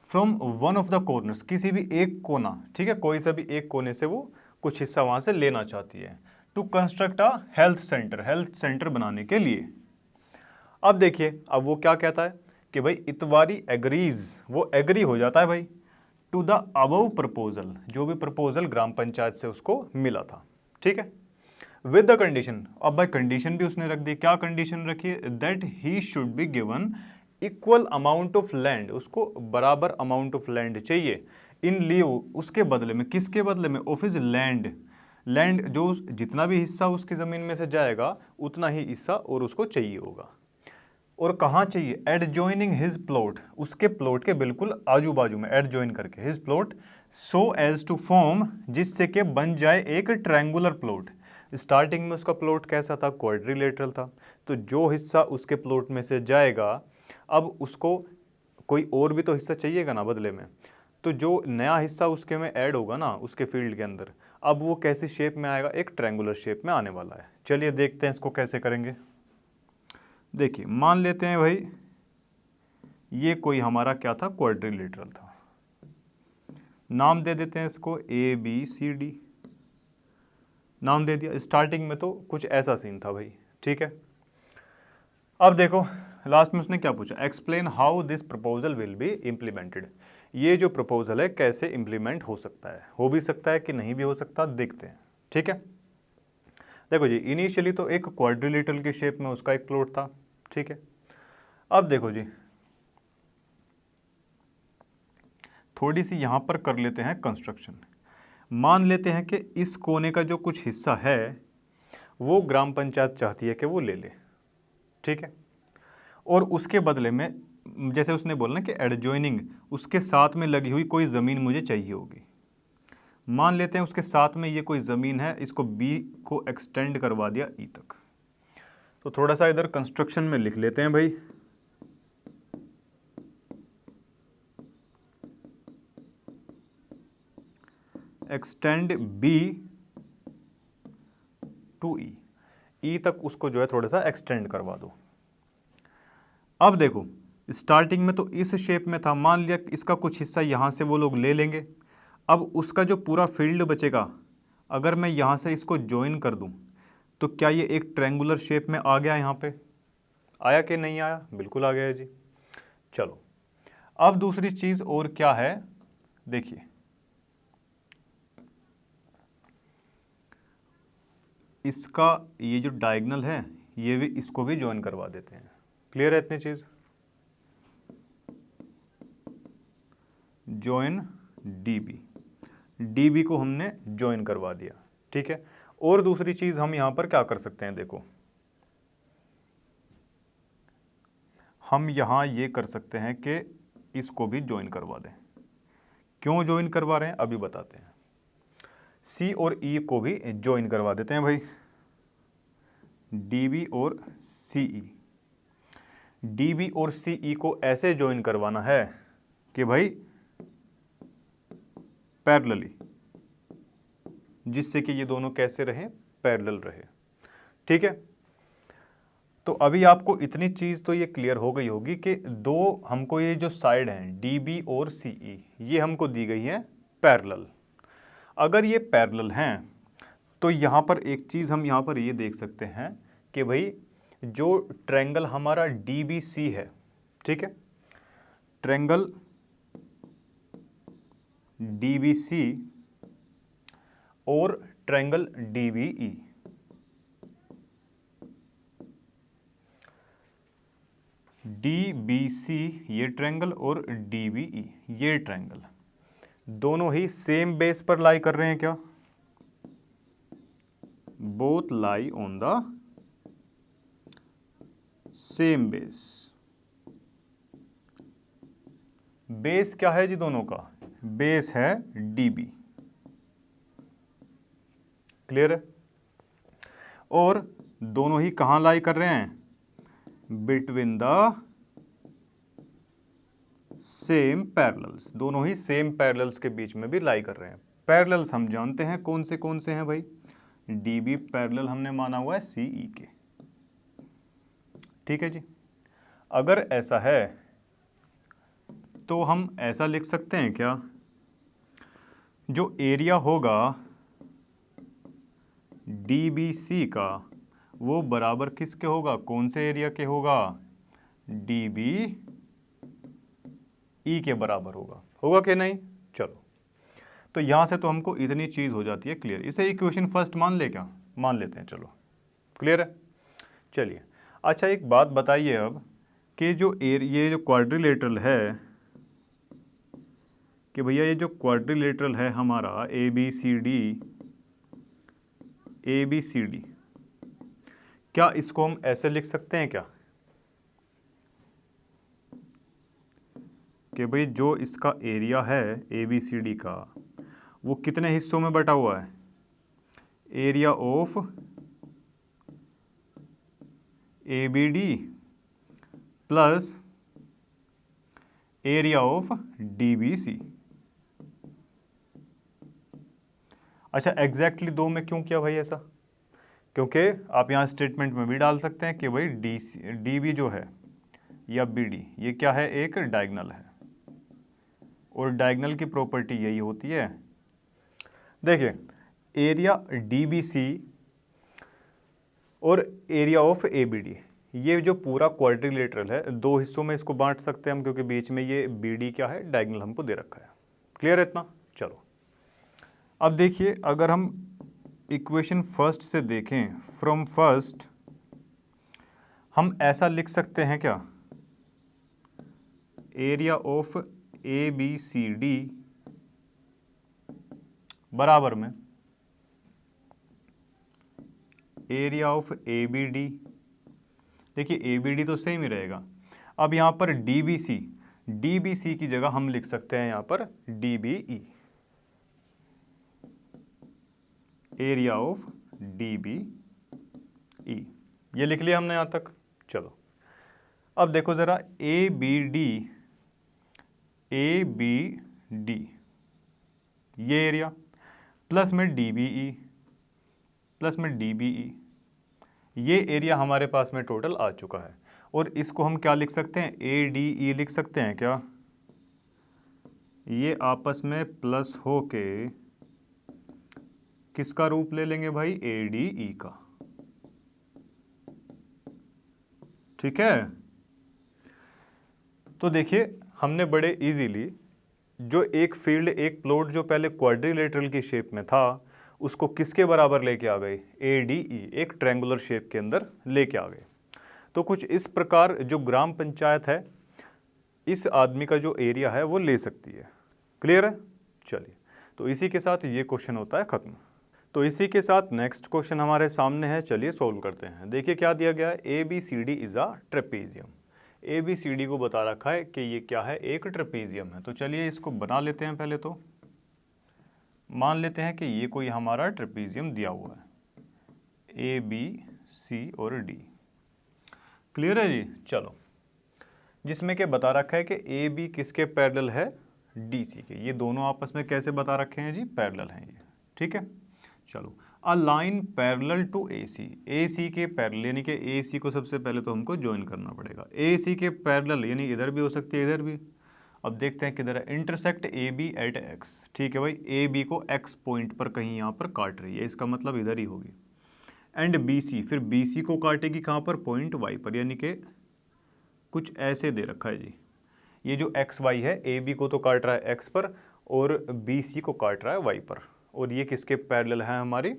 from one of the corners, किसी भी एक कोना, ठीक है, कोई सा भी एक कोने से वो कुछ हिस्सा वहां से लेना चाहती है, to construct a health centre, health centre बनाने के लिए। अब देखिए, अब वो क्या कहता है कि भाई इतवारी एग्रीज, वो एग्री हो जाता है भाई टू द अबव प्रपोजल, जो भी प्रपोजल ग्राम पंचायत से उसको मिला था, ठीक है, विद द कंडीशन। अब भाई कंडीशन भी उसने रख दी, क्या कंडीशन रखी है, that he should be given equal amount of land, उसको बराबर अमाउंट ऑफ लैंड चाहिए इन लियो, उसके बदले में, किसके बदले में, ऑफ हिज लैंड, लैंड जो जितना भी हिस्सा उसकी ज़मीन में से जाएगा उतना ही हिस्सा और उसको चाहिए होगा। और कहाँ चाहिए, एडजॉइनिंग हिज प्लॉट, उसके प्लॉट के बिल्कुल आजू बाजू में, एडजॉइन करके his plot, so as to form, जिससे कि बन जाए एक ट्रायंगुलर प्लॉट। स्टार्टिंग में उसका प्लॉट कैसा था, क्वाड्रिलेटरल था, तो जो हिस्सा उसके प्लॉट में से जाएगा अब उसको कोई और भी तो हिस्सा चाहिएगा ना बदले में, तो जो नया हिस्सा उसके में ऐड होगा ना उसके फील्ड के अंदर, अब वो कैसी शेप में आएगा, एक ट्रायंगुलर शेप में आने वाला है। चलिए देखते हैं इसको कैसे करेंगे। देखिए मान लेते हैं भाई ये कोई हमारा क्या था, क्वाड्रिलेटरल था, नाम दे देते हैं इसको ABCD, नाम दे दिया। स्टार्टिंग में तो कुछ ऐसा सीन था भाई, ठीक है। अब देखो लास्ट में उसने क्या पूछा, explain how this proposal will be implemented, ये जो प्रपोजल है कैसे इम्प्लीमेंट हो सकता है, हो भी सकता है कि नहीं भी हो सकता, देखते हैं, ठीक है। देखो जी इनिशियली तो एक क्वाड्रिलेटरल के शेप में उसका एक प्लॉट था, ठीक है। अब देखो जी थोड़ी सी यहाँ पर कर लेते हैं कंस्ट्रक्शन। मान लेते हैं कि इस कोने का जो कुछ हिस्सा है वो ग्राम पंचायत चाहती है कि वो ले ले, ठीक है। और उसके बदले में जैसे उसने बोला ना कि एडजॉइनिंग, उसके साथ में लगी हुई कोई ज़मीन मुझे चाहिए होगी। मान लेते हैं उसके साथ में ये कोई ज़मीन है, इसको B को एक्सटेंड करवा दिया E तक। तो थोड़ा सा इधर कंस्ट्रक्शन में लिख लेते हैं भाई, एक्सटेंड B टू E तक उसको जो है थोड़ा सा एक्सटेंड करवा दो। अब देखो स्टार्टिंग में तो इस शेप में था, मान लिया इसका कुछ हिस्सा यहाँ से वो लोग ले लेंगे। अब उसका जो पूरा फील्ड बचेगा, अगर मैं यहाँ से इसको ज्वाइन कर दूँ तो क्या ये एक ट्रायंगुलर शेप में आ गया, यहाँ पे आया कि नहीं आया, बिल्कुल आ गया है जी। चलो अब दूसरी चीज़ और क्या है, देखिए इसका ये जो डायगोनल है ये भी, इसको भी ज्वाइन करवा देते हैं। क्लियर है इतनी चीज़, ज्वाइन DB को हमने ज्वाइन करवा दिया, ठीक है। और दूसरी चीज़ हम यहाँ पर क्या कर सकते हैं, देखो हम यहाँ ये कर सकते हैं कि इसको भी ज्वाइन करवा दें। क्यों ज्वाइन करवा रहे हैं अभी बताते हैं। C और E को भी ज्वाइन करवा देते हैं भाई, DB और CE। DB और CE को ऐसे ज्वाइन करवाना है कि भाई पैरेलली, जिससे कि ये दोनों कैसे रहें, पैरेलल रहे, ठीक है। तो अभी आपको इतनी चीज़ तो ये क्लियर हो गई होगी कि दो हमको ये जो साइड हैं DB और CE ये हमको दी गई है पैरेलल। अगर ये पैरेलल हैं तो यहाँ पर एक चीज़ हम यहाँ पर ये देख सकते हैं कि भाई जो ट्रायंगल हमारा DBC है, ठीक है, ट्रायंगल DBC और ट्रायंगल DBE, DBC ये ट्रायंगल और DBE ये ट्रायंगल दोनों ही सेम बेस पर लाई कर रहे हैं क्या, both lie on the same base. Base क्या है जी दोनों का, बेस है DB, क्लियर है। और दोनों ही कहाँ लाई कर रहे हैं, बिटवीन द सेम पैरेलल्स, दोनों ही सेम पैरेलल्स के बीच में भी लाई कर रहे हैं। पैरेलल्स हम जानते हैं कौन से हैं भाई, DB पैरेलल हमने माना हुआ है CE के, ठीक है जी। अगर ऐसा है तो हम ऐसा लिख सकते हैं क्या, जो एरिया होगा DBC का वो बराबर किसके होगा, कौन से एरिया के होगा, DBE के बराबर होगा कि नहीं। चलो तो यहाँ से तो हमको इतनी चीज़ हो जाती है क्लियर। इसे इक्वेशन फर्स्ट मान ले क्या, मान लेते हैं, चलो क्लियर है। चलिए अच्छा एक बात बताइए अब कि ये जो क्वाड्रिलेटरल है, कि भैया ये जो क्वाड्रिलेटरल है हमारा ए बी सी डी, क्या इसको हम ऐसे लिख सकते हैं क्या कि भाई जो इसका एरिया है ए बी सी डी का वो कितने हिस्सों में बटा हुआ है? Area of A B D plus area of D B C. अच्छा, एग्जैक्टली दो में क्यों किया भाई ऐसा? क्योंकि आप यहाँ स्टेटमेंट में भी डाल सकते हैं कि भाई डी बी जो है या बी डी ये क्या है? एक डायगोनल है, और डायगोनल की प्रॉपर्टी यही होती है। देखिए, एरिया डी बी सी और area of A B D, ये जो पूरा क्वाड्रिलेटरल है दो हिस्सों में इसको बांट सकते हैं हम, क्योंकि बीच में ये बी डी क्या है? डायगोनल हमको दे रखा है। क्लियर है इतना? चलो अब देखिए, अगर हम इक्वेशन फर्स्ट से देखें, फ्रॉम फर्स्ट हम ऐसा लिख सकते हैं क्या? Area of A B C D बराबर में area of A B D. देखिए ए बी डी तो सेम ही रहेगा। अब यहाँ पर डी बी सी की जगह हम लिख सकते हैं यहाँ पर D B E, area of D B E. ये लिख लिया हमने यहाँ तक। चलो अब देखो ज़रा, ए बी डी ये एरिया प्लस में डी बी ई प्लस में डी बी ई, ये एरिया हमारे पास में टोटल आ चुका है। और इसको हम क्या लिख सकते हैं? ए डी ई लिख सकते हैं क्या? ये आपस में प्लस हो के किसका रूप ले लेंगे भाई? ए डी ई का। ठीक है, तो देखिए हमने बड़े इजीली जो एक फील्ड, एक प्लॉट जो पहले क्वाड्रिलेटरल की शेप में था उसको किसके बराबर लेके आ गए? ए डी ई, एक ट्रायंगुलर शेप के अंदर लेके आ गए। तो कुछ इस प्रकार जो ग्राम पंचायत है इस आदमी का जो एरिया है वो ले सकती है। क्लियर है? चलिए, तो इसी के साथ ये क्वेश्चन होता है ख़त्म। तो इसी के साथ नेक्स्ट क्वेश्चन हमारे सामने है, चलिए सोल्व करते हैं। देखिए क्या दिया गया है? A B C D is a trapezium. A B C D को बता रखा है कि ये क्या है? एक ट्रेपेजियम है। तो चलिए इसको बना लेते हैं। पहले तो मान लेते हैं कि ये कोई हमारा ट्रेपेजियम दिया हुआ है, ए बी सी और डी। क्लियर है जी? चलो, जिसमें कि बता रखा है कि ए बी किसके पैरेलल है? डी सी के। ये दोनों आपस में कैसे बता रखे हैं जी? पैरेलल हैं ये। ठीक है, चलो, अ लाइन पैरेलल टू ए सी के पैरेलल, यानी कि ए सी को सबसे पहले तो हमको ज्वाइन करना पड़ेगा। ए सी के पैरेलल यानी इधर भी हो सकती है इधर भी। अब देखते हैं किधर है। Intersect A B at X. ठीक है भाई, ए बी को एक्स पॉइंट पर कहीं यहाँ पर काट रही है, इसका मतलब इधर ही होगी। एंड बी सी, फिर बी सी को काटेगी कहाँ पर? पॉइंट वाई पर, यानी कि कुछ ऐसे दे रखा है जी। ये जो एक्स वाई है ए बी को तो काट रहा है एक्स पर और बी सी को काट रहा है वाई पर, और ये किसके पैरेलल है? हमारी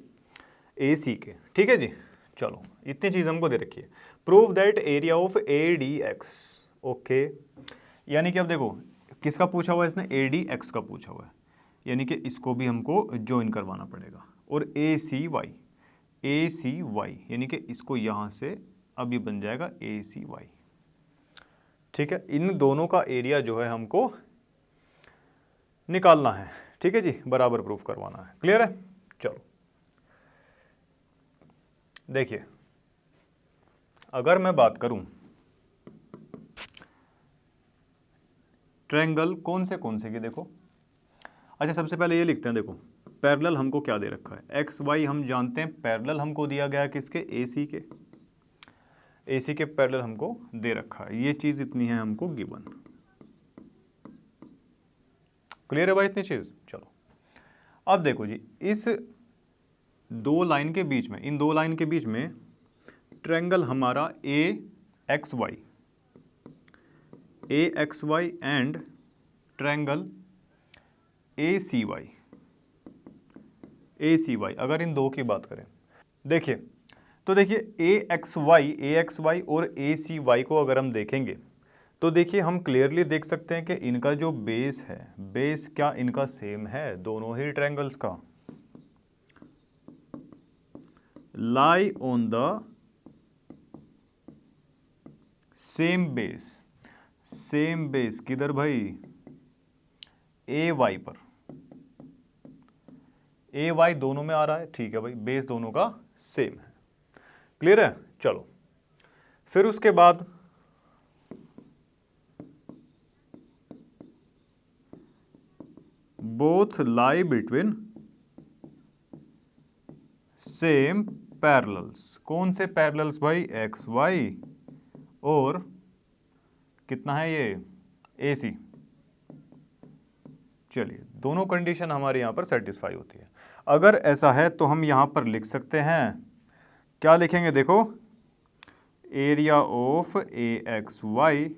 ए सी के। ठीक है जी, चलो इतनी चीज़ हमको दे रखी है। Prove that area of A D x. Okay, यानी कि अब देखो किसका पूछा हुआ है इसने? ए डी एक्स का पूछा हुआ है, यानी कि इसको भी हमको ज्वाइन करवाना पड़ेगा। और ए सी वाई यानी कि इसको यहाँ से अभी बन जाएगा ए सी वाई। ठीक है, इन दोनों का एरिया जो है हमको निकालना है। ठीक है जी, बराबर प्रूफ करवाना है। क्लियर है? चलो देखिए, अगर मैं बात करूं ट्रायंगल कौन से की, देखो अच्छा सबसे पहले ये लिखते हैं। देखो पैरेलल हमको क्या दे रखा है? एक्स वाई हम जानते हैं, पैरेलल हमको दिया गया है किसके? ए सी के। ए सी के पैरेलल हमको दे रखा है, ये चीज़ इतनी है हमको गिवन। क्लियर है भाई इतनी चीज़? चलो अब देखो जी, इस दो लाइन के बीच में, इन दो लाइन के बीच में ट्रायंगल हमारा A X Y and triangle A C Y. अगर इन दो की बात करें, देखिए तो देखिए ए एक्स वाई और ए सी वाई को अगर हम देखेंगे तो देखिए हम क्लियरली देख सकते हैं कि इनका जो बेस है, बेस क्या इनका सेम है, दोनों ही ट्रायंगल्स का लाई on the same base. Same base किधर भाई, ए वाई पर, ए वाई दोनों में आ रहा है, ठीक है भाई, बेस दोनों का सेम है। क्लियर है। चलो फिर उसके बाद both lie between same parallels. कौन से पैरेलल्स भाई, एक्स वाई और कितना है ये, ए सी। चलिए दोनों कंडीशन हमारे यहां पर सेटिस्फाई होती है। अगर ऐसा है तो हम यहां पर लिख सकते हैं, क्या लिखेंगे देखो, area of A X Y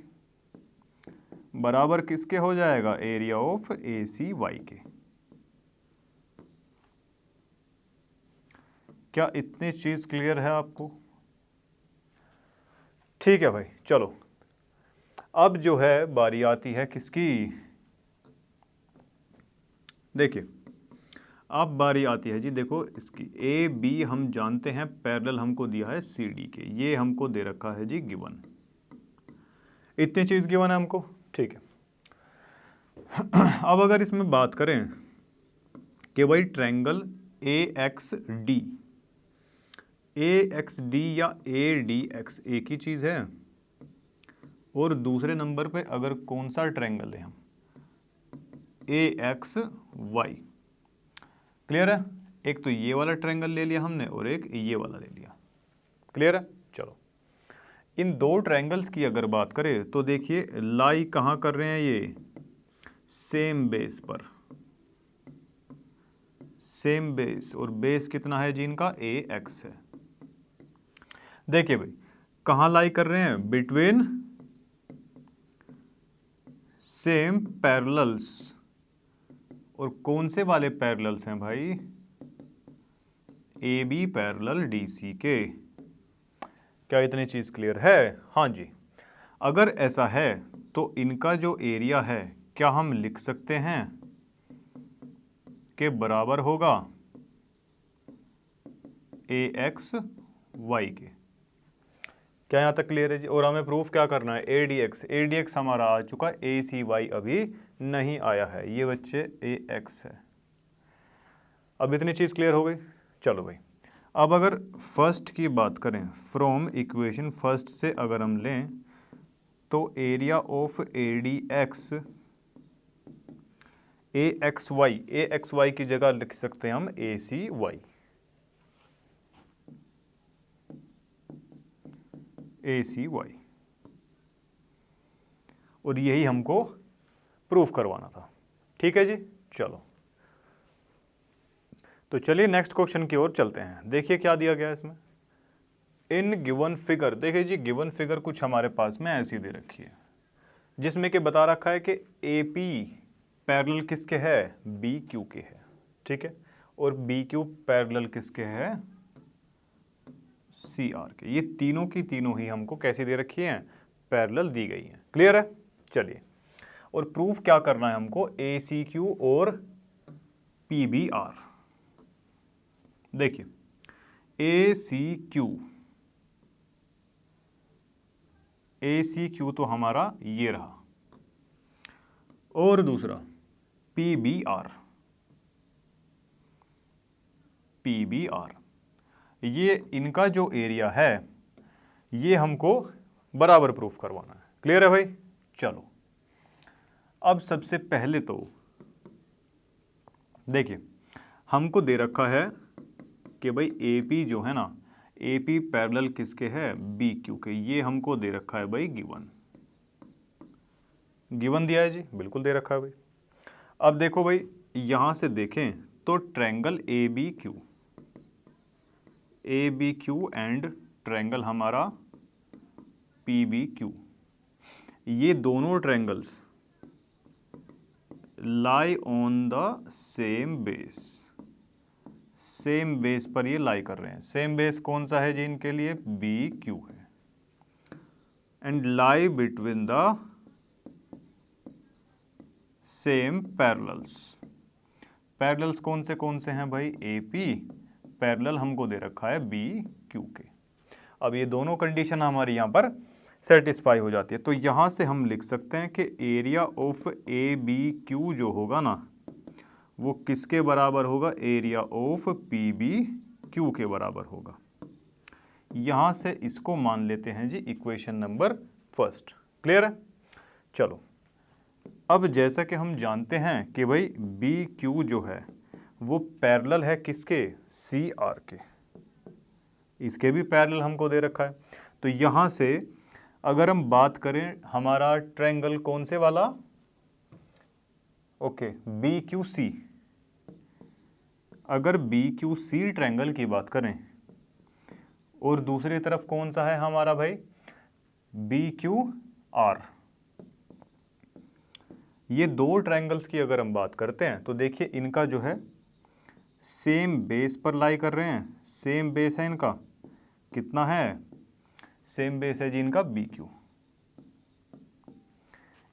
बराबर किसके हो जाएगा, area of A C Y के। क्या इतनी चीज क्लियर है आपको? ठीक है भाई। चलो अब जो है बारी आती है किसकी, देखिए अब बारी आती है जी, देखो इसकी ए बी हम जानते हैं पैरेलल हमको दिया है सी डी के, ये हमको दे रखा है जी गिवन, इतनी चीज गिवन है हमको, ठीक है। अब अगर इसमें बात करें कि भाई triangle A x D, A x D या ए डी एक्स एक ही चीज है, और दूसरे नंबर पे अगर कौन सा ट्रायंगल है हम, ए एक्स वाई। क्लियर है, एक तो ये वाला ट्रायंगल ले लिया हमने और एक ये वाला ले लिया। क्लियर है। चलो इन दो ट्रायंगल्स की अगर बात करें तो देखिए लाई कहाँ कर रहे हैं, ये सेम बेस पर, सेम बेस, और बेस कितना है जी इनका, ए एक्स है। देखिए भाई कहाँ लाई कर रहे हैं, बिटवीन सेम पैरेलल्स, और कौन से वाले पैरेलल्स हैं भाई, A B parallel D C के। क्या इतनी चीज क्लियर है? हाँ जी। अगर ऐसा है तो इनका जो एरिया है क्या हम लिख सकते हैं के बराबर होगा ए एक्स वाई के। क्या यहाँ तक क्लियर है जी? और हमें प्रूफ क्या करना है, ए डी एक्स हमारा आ चुका, ए सी वाई अभी नहीं आया है, ये बच्चे ए एक्स है। अब इतनी चीज़ क्लियर हो गई। चलो भाई अब अगर फर्स्ट की बात करें, फ्रॉम इक्वेशन फर्स्ट से अगर हम लें तो area of A D X, A X Y की जगह लिख सकते हैं हम ए सी वाई, ए सी वाई, और यही हमको प्रूफ करवाना था। ठीक है जी। चलो तो चलिए नेक्स्ट क्वेश्चन की ओर चलते हैं। देखिए क्या दिया गया है इसमें, इन गिवन फिगर। देखिए जी गिवन फिगर कुछ हमारे पास में ऐसी दे रखी है जिसमें कि बता रखा है कि ए पी पैरेलल किसके है, बी क्यू के है, ठीक है, और बी क्यू पैरेलल किसके है, सी आर के। ये तीनों की तीनों ही हमको कैसी दे रखी हैं, पैरेलल दी गई हैं। क्लियर है। चलिए और प्रूफ क्या करना है हमको, ए सी क्यू और पी बी आर। देखिए ए सी क्यू तो हमारा ये रहा, और दूसरा पी बी आर, ये इनका जो एरिया है ये हमको बराबर प्रूफ करवाना है। क्लियर है भाई। चलो अब सबसे पहले तो देखिए हमको दे रखा है कि भाई ए पी जो है ना, ए पी पैरेलल किसके है, बी क्यू के, ये हमको दे रखा है भाई गिवन दिया है जी, बिल्कुल दे रखा है भाई। अब देखो भाई यहां से देखें तो triangle A B Q and triangle हमारा पी बी क्यू, ये दोनों triangles lie on the same same base पर ये लाई कर रहे हैं। सेम बेस कौन सा है जी इनके लिए? बी क्यू है। And lie between the same parallels. Parallels कौन से हैं भाई? A P. पैरेलल हमको दे रखा है बी क्यू के। अब ये दोनों कंडीशन हमारी यहाँ पर सेटिस्फाई हो जाती है, तो यहाँ से हम लिख सकते हैं कि area of A B Q जो होगा ना, वो किसके बराबर होगा? Area of P B Q के बराबर होगा। यहाँ से इसको मान लेते हैं जी इक्वेशन नंबर फर्स्ट। क्लियर है? चलो, अब जैसा कि हम जानते हैं कि भाई बी क्यू जो है वो पैरेलल है किसके? सी आर के। इसके भी पैरेलल हमको दे रखा है। तो यहाँ से अगर हम बात करें हमारा ट्रायंगल कौन से वाला? Okay, B Q C. अगर बी क्यू सी ट्रायंगल की बात करें और दूसरी तरफ कौन सा है हमारा भाई? B Q R. ये दो ट्रायंगल्स की अगर हम बात करते हैं तो देखिए इनका जो है सेम बेस पर लाई कर रहे हैं। सेम बेस है इनका, कितना है? सेम बेस है जी इनका B Q.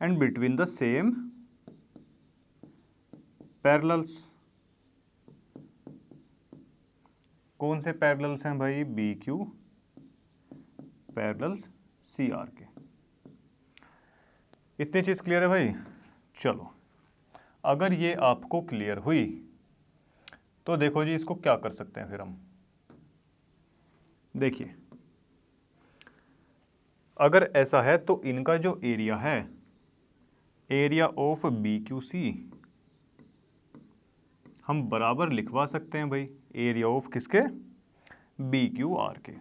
And between the same parallels. कौन से पैरेलल्स हैं भाई? B Q parallels C R के। इतनी चीज क्लियर है भाई? चलो, अगर ये आपको क्लियर हुई तो देखो जी इसको क्या कर सकते हैं फिर हम। देखिए, अगर ऐसा है तो इनका जो एरिया है, area of B Q C, हम बराबर लिखवा सकते हैं भाई एरिया ऑफ किसके? बी क्यू आर के।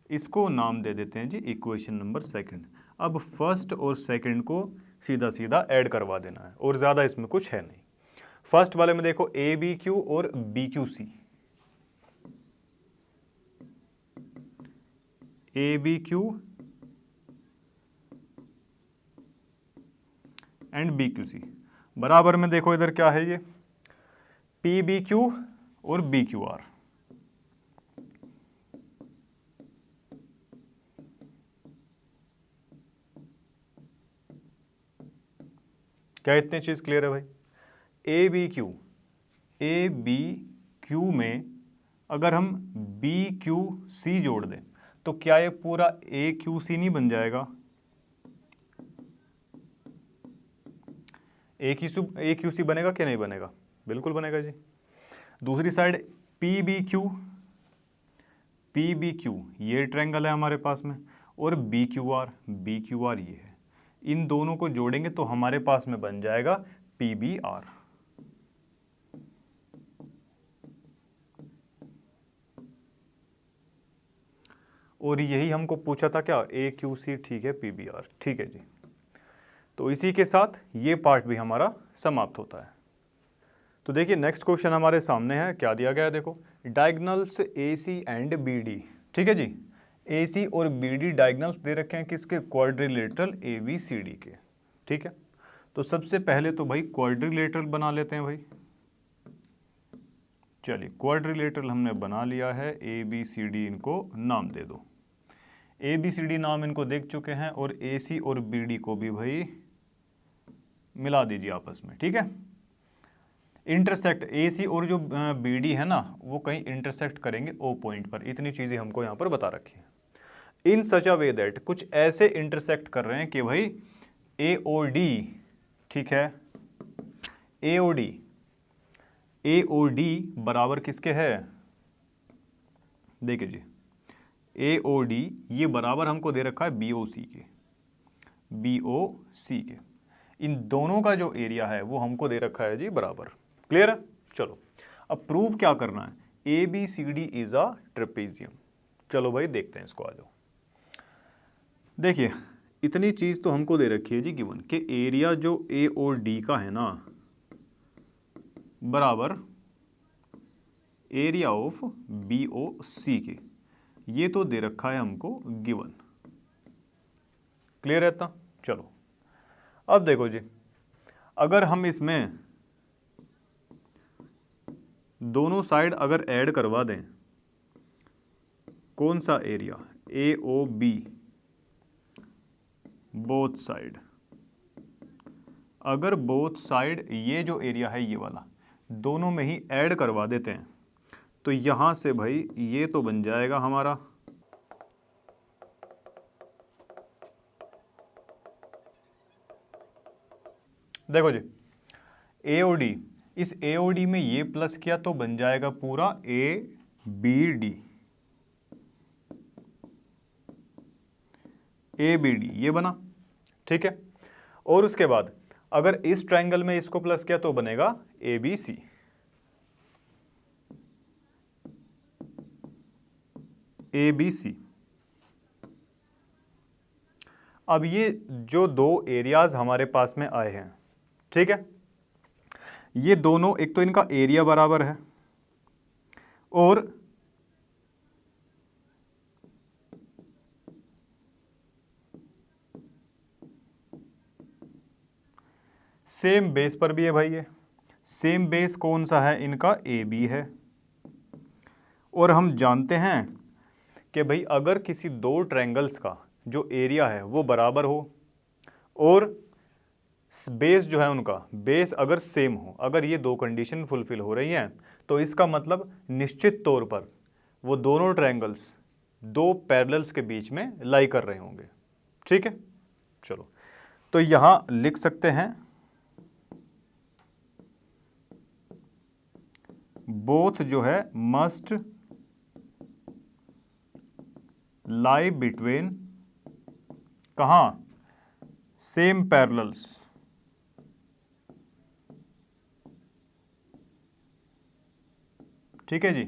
इसको नाम दे देते हैं जी इक्वेशन नंबर सेकंड। अब फर्स्ट और सेकंड को सीधा सीधा ऐड करवा देना है और ज़्यादा इसमें कुछ है नहीं। फर्स्ट वाले में देखो ए बी क्यू और B Q C. A B Q and B Q C बराबर में देखो इधर क्या है? ये पी बी क्यू और बी क्यू आर। क्या इतनी चीज क्लियर है भाई? ए बी क्यू में अगर हम बी क्यू सी जोड़ दें तो क्या ये पूरा ए क्यू सी नहीं बन जाएगा? ए क्यू सी बनेगा क्या नहीं बनेगा? बिल्कुल बनेगा जी। दूसरी साइड पी बी क्यू ये ट्रायंगल है हमारे पास में, और बी क्यू आर ये है। इन दोनों को जोड़ेंगे तो हमारे पास में बन जाएगा पी बी आर। और यही हमको पूछा था क्या? ए क्यू सी, ठीक है, पी बी आर, ठीक है जी। तो इसी के साथ ये पार्ट भी हमारा समाप्त होता है। तो देखिए नेक्स्ट क्वेश्चन हमारे सामने है, क्या दिया गया है देखो, diagonals A C and B D. ठीक है जी, ए सी और बी डी डायगोनल्स दे रखे हैं किसके? Quadrilateral A B C D के। ठीक है, तो सबसे पहले तो भाई क्वाड्रिलेटरल बना लेते हैं भाई। चलिए, क्वाड्रिलेटरल हमने बना लिया है, ए बी सी डी इनको नाम दे दो। ए बी सी डी नाम इनको देख चुके हैं, और ए सी और बी डी को भी भाई मिला दीजिए आपस में। ठीक है, इंटरसेक्ट ए सी और जो बी डी है ना वो कहीं इंटरसेक्ट करेंगे ओ पॉइंट पर। इतनी चीज़ें हमको यहाँ पर बता रखी है। इन सच अ वे दैट, कुछ ऐसे इंटरसेक्ट कर रहे हैं कि भाई ए ओ डी, ठीक है, ए ओ डी बराबर किसके है? देखिए जी, ए ओ डी ये बराबर हमको दे रखा है बी ओ सी के। इन दोनों का जो एरिया है वो हमको दे रखा है जी बराबर। क्लियर है? चलो, अब प्रूव क्या करना है? A B C D is a trapezium. चलो भाई देखते हैं इसको, आ जाओ। देखिए, इतनी चीज तो हमको दे रखी है जी गिवन, कि एरिया जो ए और डी का है ना बराबर एरिया ऑफ बी ओ सी के। ये तो दे रखा है हमको गिवन। क्लियर है इतना? चलो, अब देखो जी, अगर हम इसमें दोनों साइड अगर ऐड करवा दें, कौन सा एरिया, ए ओ बी बोथ साइड, अगर बोथ साइड ये जो एरिया है ये वाला दोनों में ही ऐड करवा देते हैं तो यहां से भाई ये तो बन जाएगा हमारा देखो जी AOD, इस AOD में ये प्लस किया तो बन जाएगा पूरा ABD, ABD ये बना, ठीक है। और उसके बाद अगर इस ट्रायंगल में इसको प्लस किया तो बनेगा ABC, ABC। अब ये जो दो एरियाज हमारे पास में आए हैं, ठीक है, ये दोनों एक तो इनका एरिया बराबर है और सेम बेस पर भी है भाई। ये सेम बेस कौन सा है इनका, AB है। और हम जानते हैं कि भाई अगर किसी दो ट्रायंगल्स का जो एरिया है वो बराबर हो और बेस जो है उनका बेस अगर सेम हो, अगर ये दो कंडीशन फुलफिल हो रही हैं तो इसका मतलब निश्चित तौर पर वो दोनों ट्रायंगल्स दो पैरेलल्स के बीच में लाई कर रहे होंगे, ठीक है। चलो तो यहां लिख सकते हैं बोथ जो है मस्ट लाई बिटवीन कहां, सेम पैरेलल्स, ठीक है जी।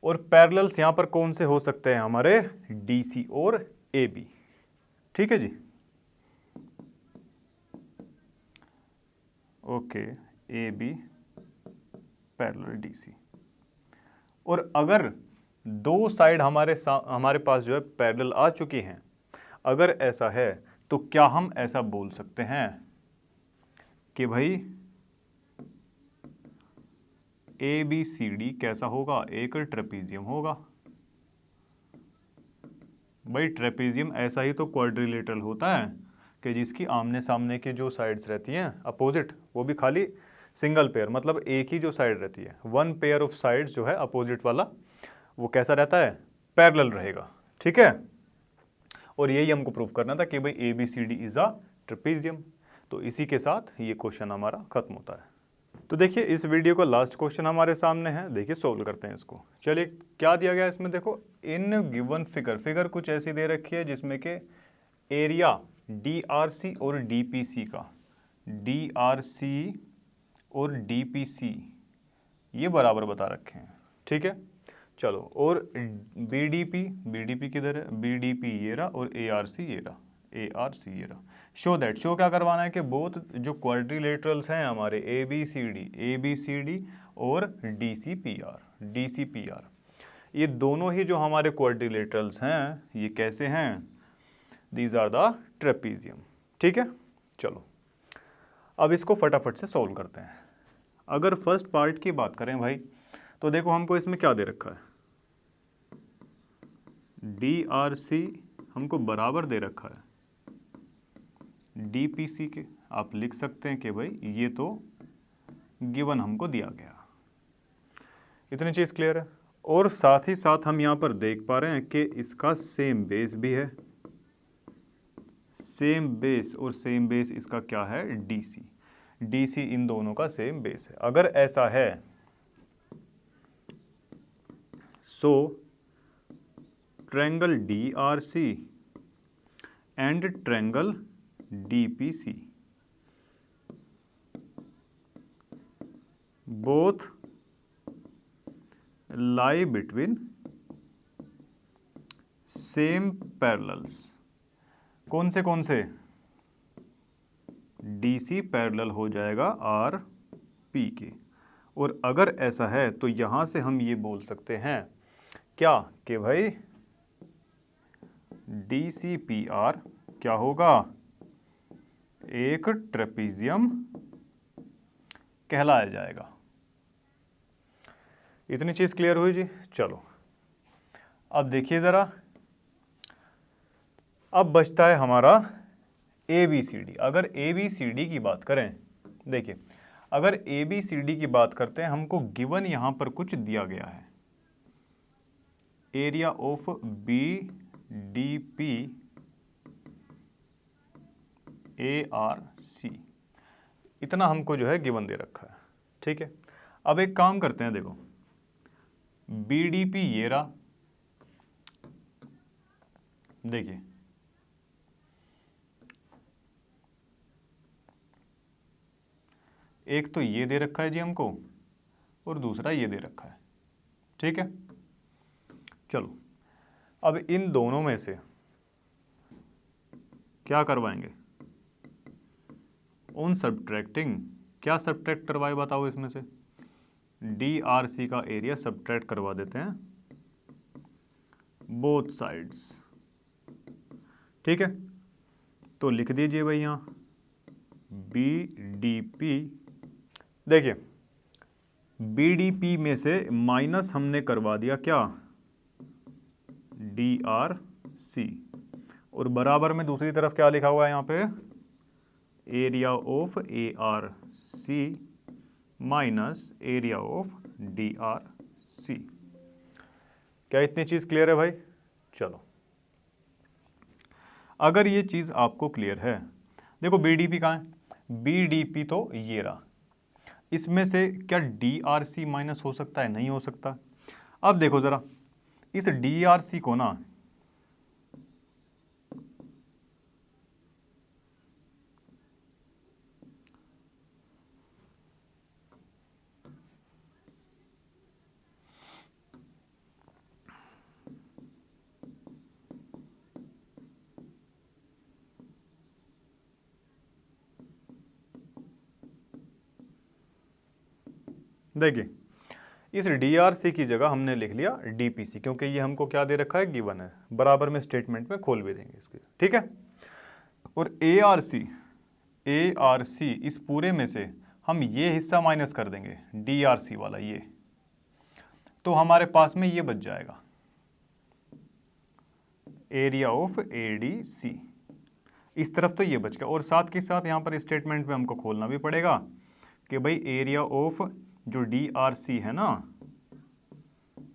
और पैरेलल्स यहां पर कौन से हो सकते हैं हमारे, DC और AB, ठीक है जी। Okay, AB parallel DC। और अगर दो साइड हमारे पास जो है पैरेलल आ चुकी हैं, अगर ऐसा है तो क्या हम ऐसा बोल सकते हैं कि भाई ABCD कैसा होगा, एक ट्रेपीजियम होगा। भाई ट्रेपीजियम ऐसा ही तो क्वाड्रिलेटरल होता है कि जिसकी आमने सामने की जो साइड्स रहती हैं अपोजिट, वो भी खाली सिंगल पेयर, मतलब एक ही जो साइड रहती है, वन पेयर ऑफ साइड्स जो है अपोजिट वाला वो कैसा रहता है, पैरेलल रहेगा, ठीक है। और यही हमको प्रूव करना था कि भाई ABCD इज अ ट्रेपीजियम। तो इसी के साथ ये क्वेश्चन हमारा खत्म होता है। तो देखिए इस वीडियो का लास्ट क्वेश्चन हमारे सामने है, देखिए सोल्व करते हैं इसको। चलिए क्या दिया गया इसमें, देखो इन गिवन फिगर कुछ ऐसी दे रखी है जिसमें कि एरिया DRC और DPC का, DRC और DPC ये बराबर बता रखे हैं, ठीक है। चलो और BDP किधर है, BDP ये रहा और ARC ये रहा, ARC ये रहा। शो क्या करवाना है कि बोथ जो क्वाड्रिलेटरल्स हैं हमारे ABCD और DCPR ये दोनों ही जो हमारे क्वाड्रिलेटरल्स हैं ये कैसे हैं, दीज आर द ट्रेपीजियम, ठीक है। चलो अब इसको फटाफट से सॉल्व करते हैं। अगर फर्स्ट पार्ट की बात करें भाई तो देखो हमको इसमें क्या दे रखा है, DRC हमको बराबर दे रखा है DPC के। आप लिख सकते हैं कि भाई ये तो गिवन हमको दिया गया, इतनी चीज़ क्लियर है। और साथ ही साथ हम यहाँ पर देख पा रहे हैं कि इसका सेम बेस भी है, सेम बेस, और सेम बेस इसका क्या है, DC इन दोनों का सेम बेस है। अगर ऐसा है so triangle DRC and triangle DPC both lie between same parallels, कौन से DC पैरेलल हो जाएगा RP के। और अगर ऐसा है तो यहां से हम ये बोल सकते हैं क्या कि भाई DCPR क्या होगा, एक ट्रेपीजियम कहलाया जाएगा। इतनी चीज़ क्लियर हुई जी। चलो अब देखिए ज़रा, अब बचता है हमारा ABCD। अगर ABCD की बात करें, देखिए अगर ABCD की बात करते हैं, हमको गिवन यहाँ पर कुछ दिया गया है, एरिया ऑफ BDP ARC, इतना हमको जो है गिवन दे रखा है। ठीक है, अब एक काम करते हैं, देखो BDP ये रहा, देखिए एक तो ये दे रखा है जी हमको और दूसरा ये दे रखा है। ठीक है, चलो अब इन दोनों में से क्या करवाएंगे, ऑन सब्ट्रैक्टिंग, क्या सब्ट्रैक्ट करवाए बताओ, इसमें से DRC का एरिया सब्ट्रैक्ट करवा देते हैं बोथ साइड्स। ठीक है, तो लिख दीजिए भाई यहाँ BDP, देखिए BDP में से माइनस हमने करवा दिया क्या, DRC, और बराबर में दूसरी तरफ क्या लिखा हुआ है यहाँ पे, area of ARC minus area of DRC। क्या इतनी चीज़ क्लियर है भाई? चलो अगर ये चीज़ आपको क्लियर है, देखो BDP कहाँ है, BDP तो ये रहा, इसमें से क्या DRC माइनस हो सकता है? नहीं हो सकता। अब देखो ज़रा इस DRC को ना देखिए, इस DRC की जगह हमने लिख लिया DPC, क्योंकि ये हमको क्या दे रखा है, गिवन है, बराबर में स्टेटमेंट में खोल भी देंगे इसके। ठीक है, और ARC इस पूरे में से हम ये हिस्सा माइनस कर देंगे DRC वाला, ये तो हमारे पास में ये बच जाएगा एरिया ऑफ ADC। इस तरफ तो ये बच गया, और साथ के साथ यहाँ पर स्टेटमेंट में हमको खोलना भी पड़ेगा कि भाई एरिया ऑफ जो DRC है ना,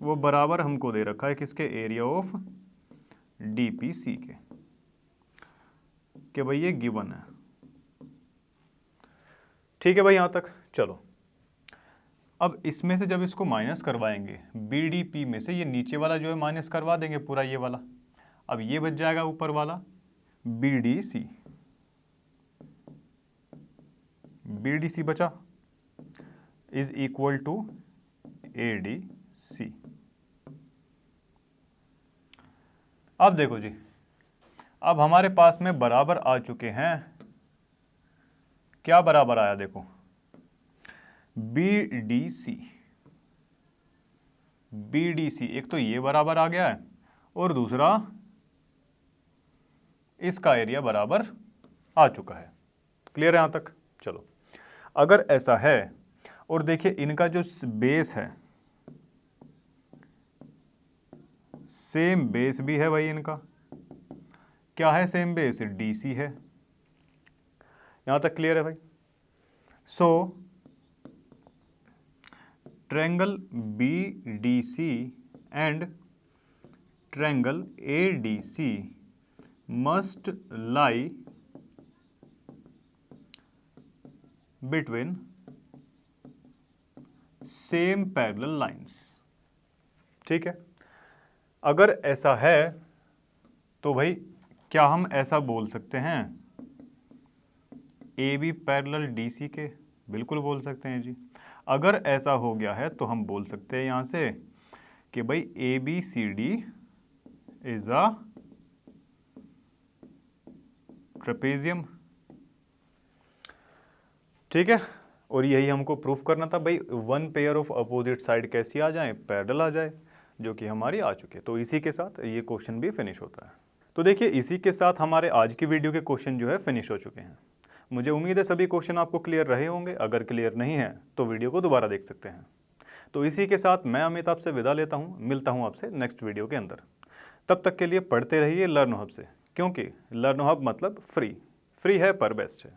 वो बराबर हमको दे रखा है किसके, एरिया ऑफ DPC के, कि भाई ये गिवन है। ठीक है भाई यहाँ तक। चलो अब इसमें से जब इसको माइनस करवाएंगे BDP में से, ये नीचे वाला जो है माइनस करवा देंगे पूरा ये वाला, अब ये बच जाएगा ऊपर वाला BDC। BDC बचा इज इक्वल टू ADC। अब देखो जी, अब हमारे पास में बराबर आ चुके हैं, क्या बराबर आया देखो, BDC एक तो ये बराबर आ गया है और दूसरा इसका एरिया बराबर आ चुका है। क्लियर है यहाँ तक? चलो अगर ऐसा है, और देखिए इनका जो बेस है सेम बेस भी है भाई, इनका क्या है, सेम बेस DC है। यहाँ तक क्लियर है भाई? So triangle BDC and triangle ADC must lie between same parallel lines. ठीक है, अगर ऐसा है तो भाई क्या हम ऐसा बोल सकते हैं AB पैरेलल DC के? बिल्कुल बोल सकते हैं जी। अगर ऐसा हो गया है तो हम बोल सकते हैं यहाँ से कि भाई ABCD इज अ ट्रेपेजियम। ठीक है, और यही हमको प्रूफ करना था भाई, one pair of opposite side कैसी आ जाए, पैरेलल आ जाए, जो कि हमारी आ चुकी है। तो इसी के साथ ये क्वेश्चन भी फिनिश होता है। तो देखिए इसी के साथ हमारे आज की वीडियो के क्वेश्चन जो है फिनिश हो चुके हैं। मुझे उम्मीद है सभी क्वेश्चन आपको क्लियर रहे होंगे। अगर क्लियर नहीं है तो वीडियो को दोबारा देख सकते हैं। तो इसी के साथ मैं अमित आपसे विदा लेता हूँ, मिलता हूँ आपसे नेक्स्ट वीडियो के अंदर। तब तक के लिए पढ़ते रहिए लर्न हब से, क्योंकि लर्न हब मतलब फ्री है पर बेस्ट है।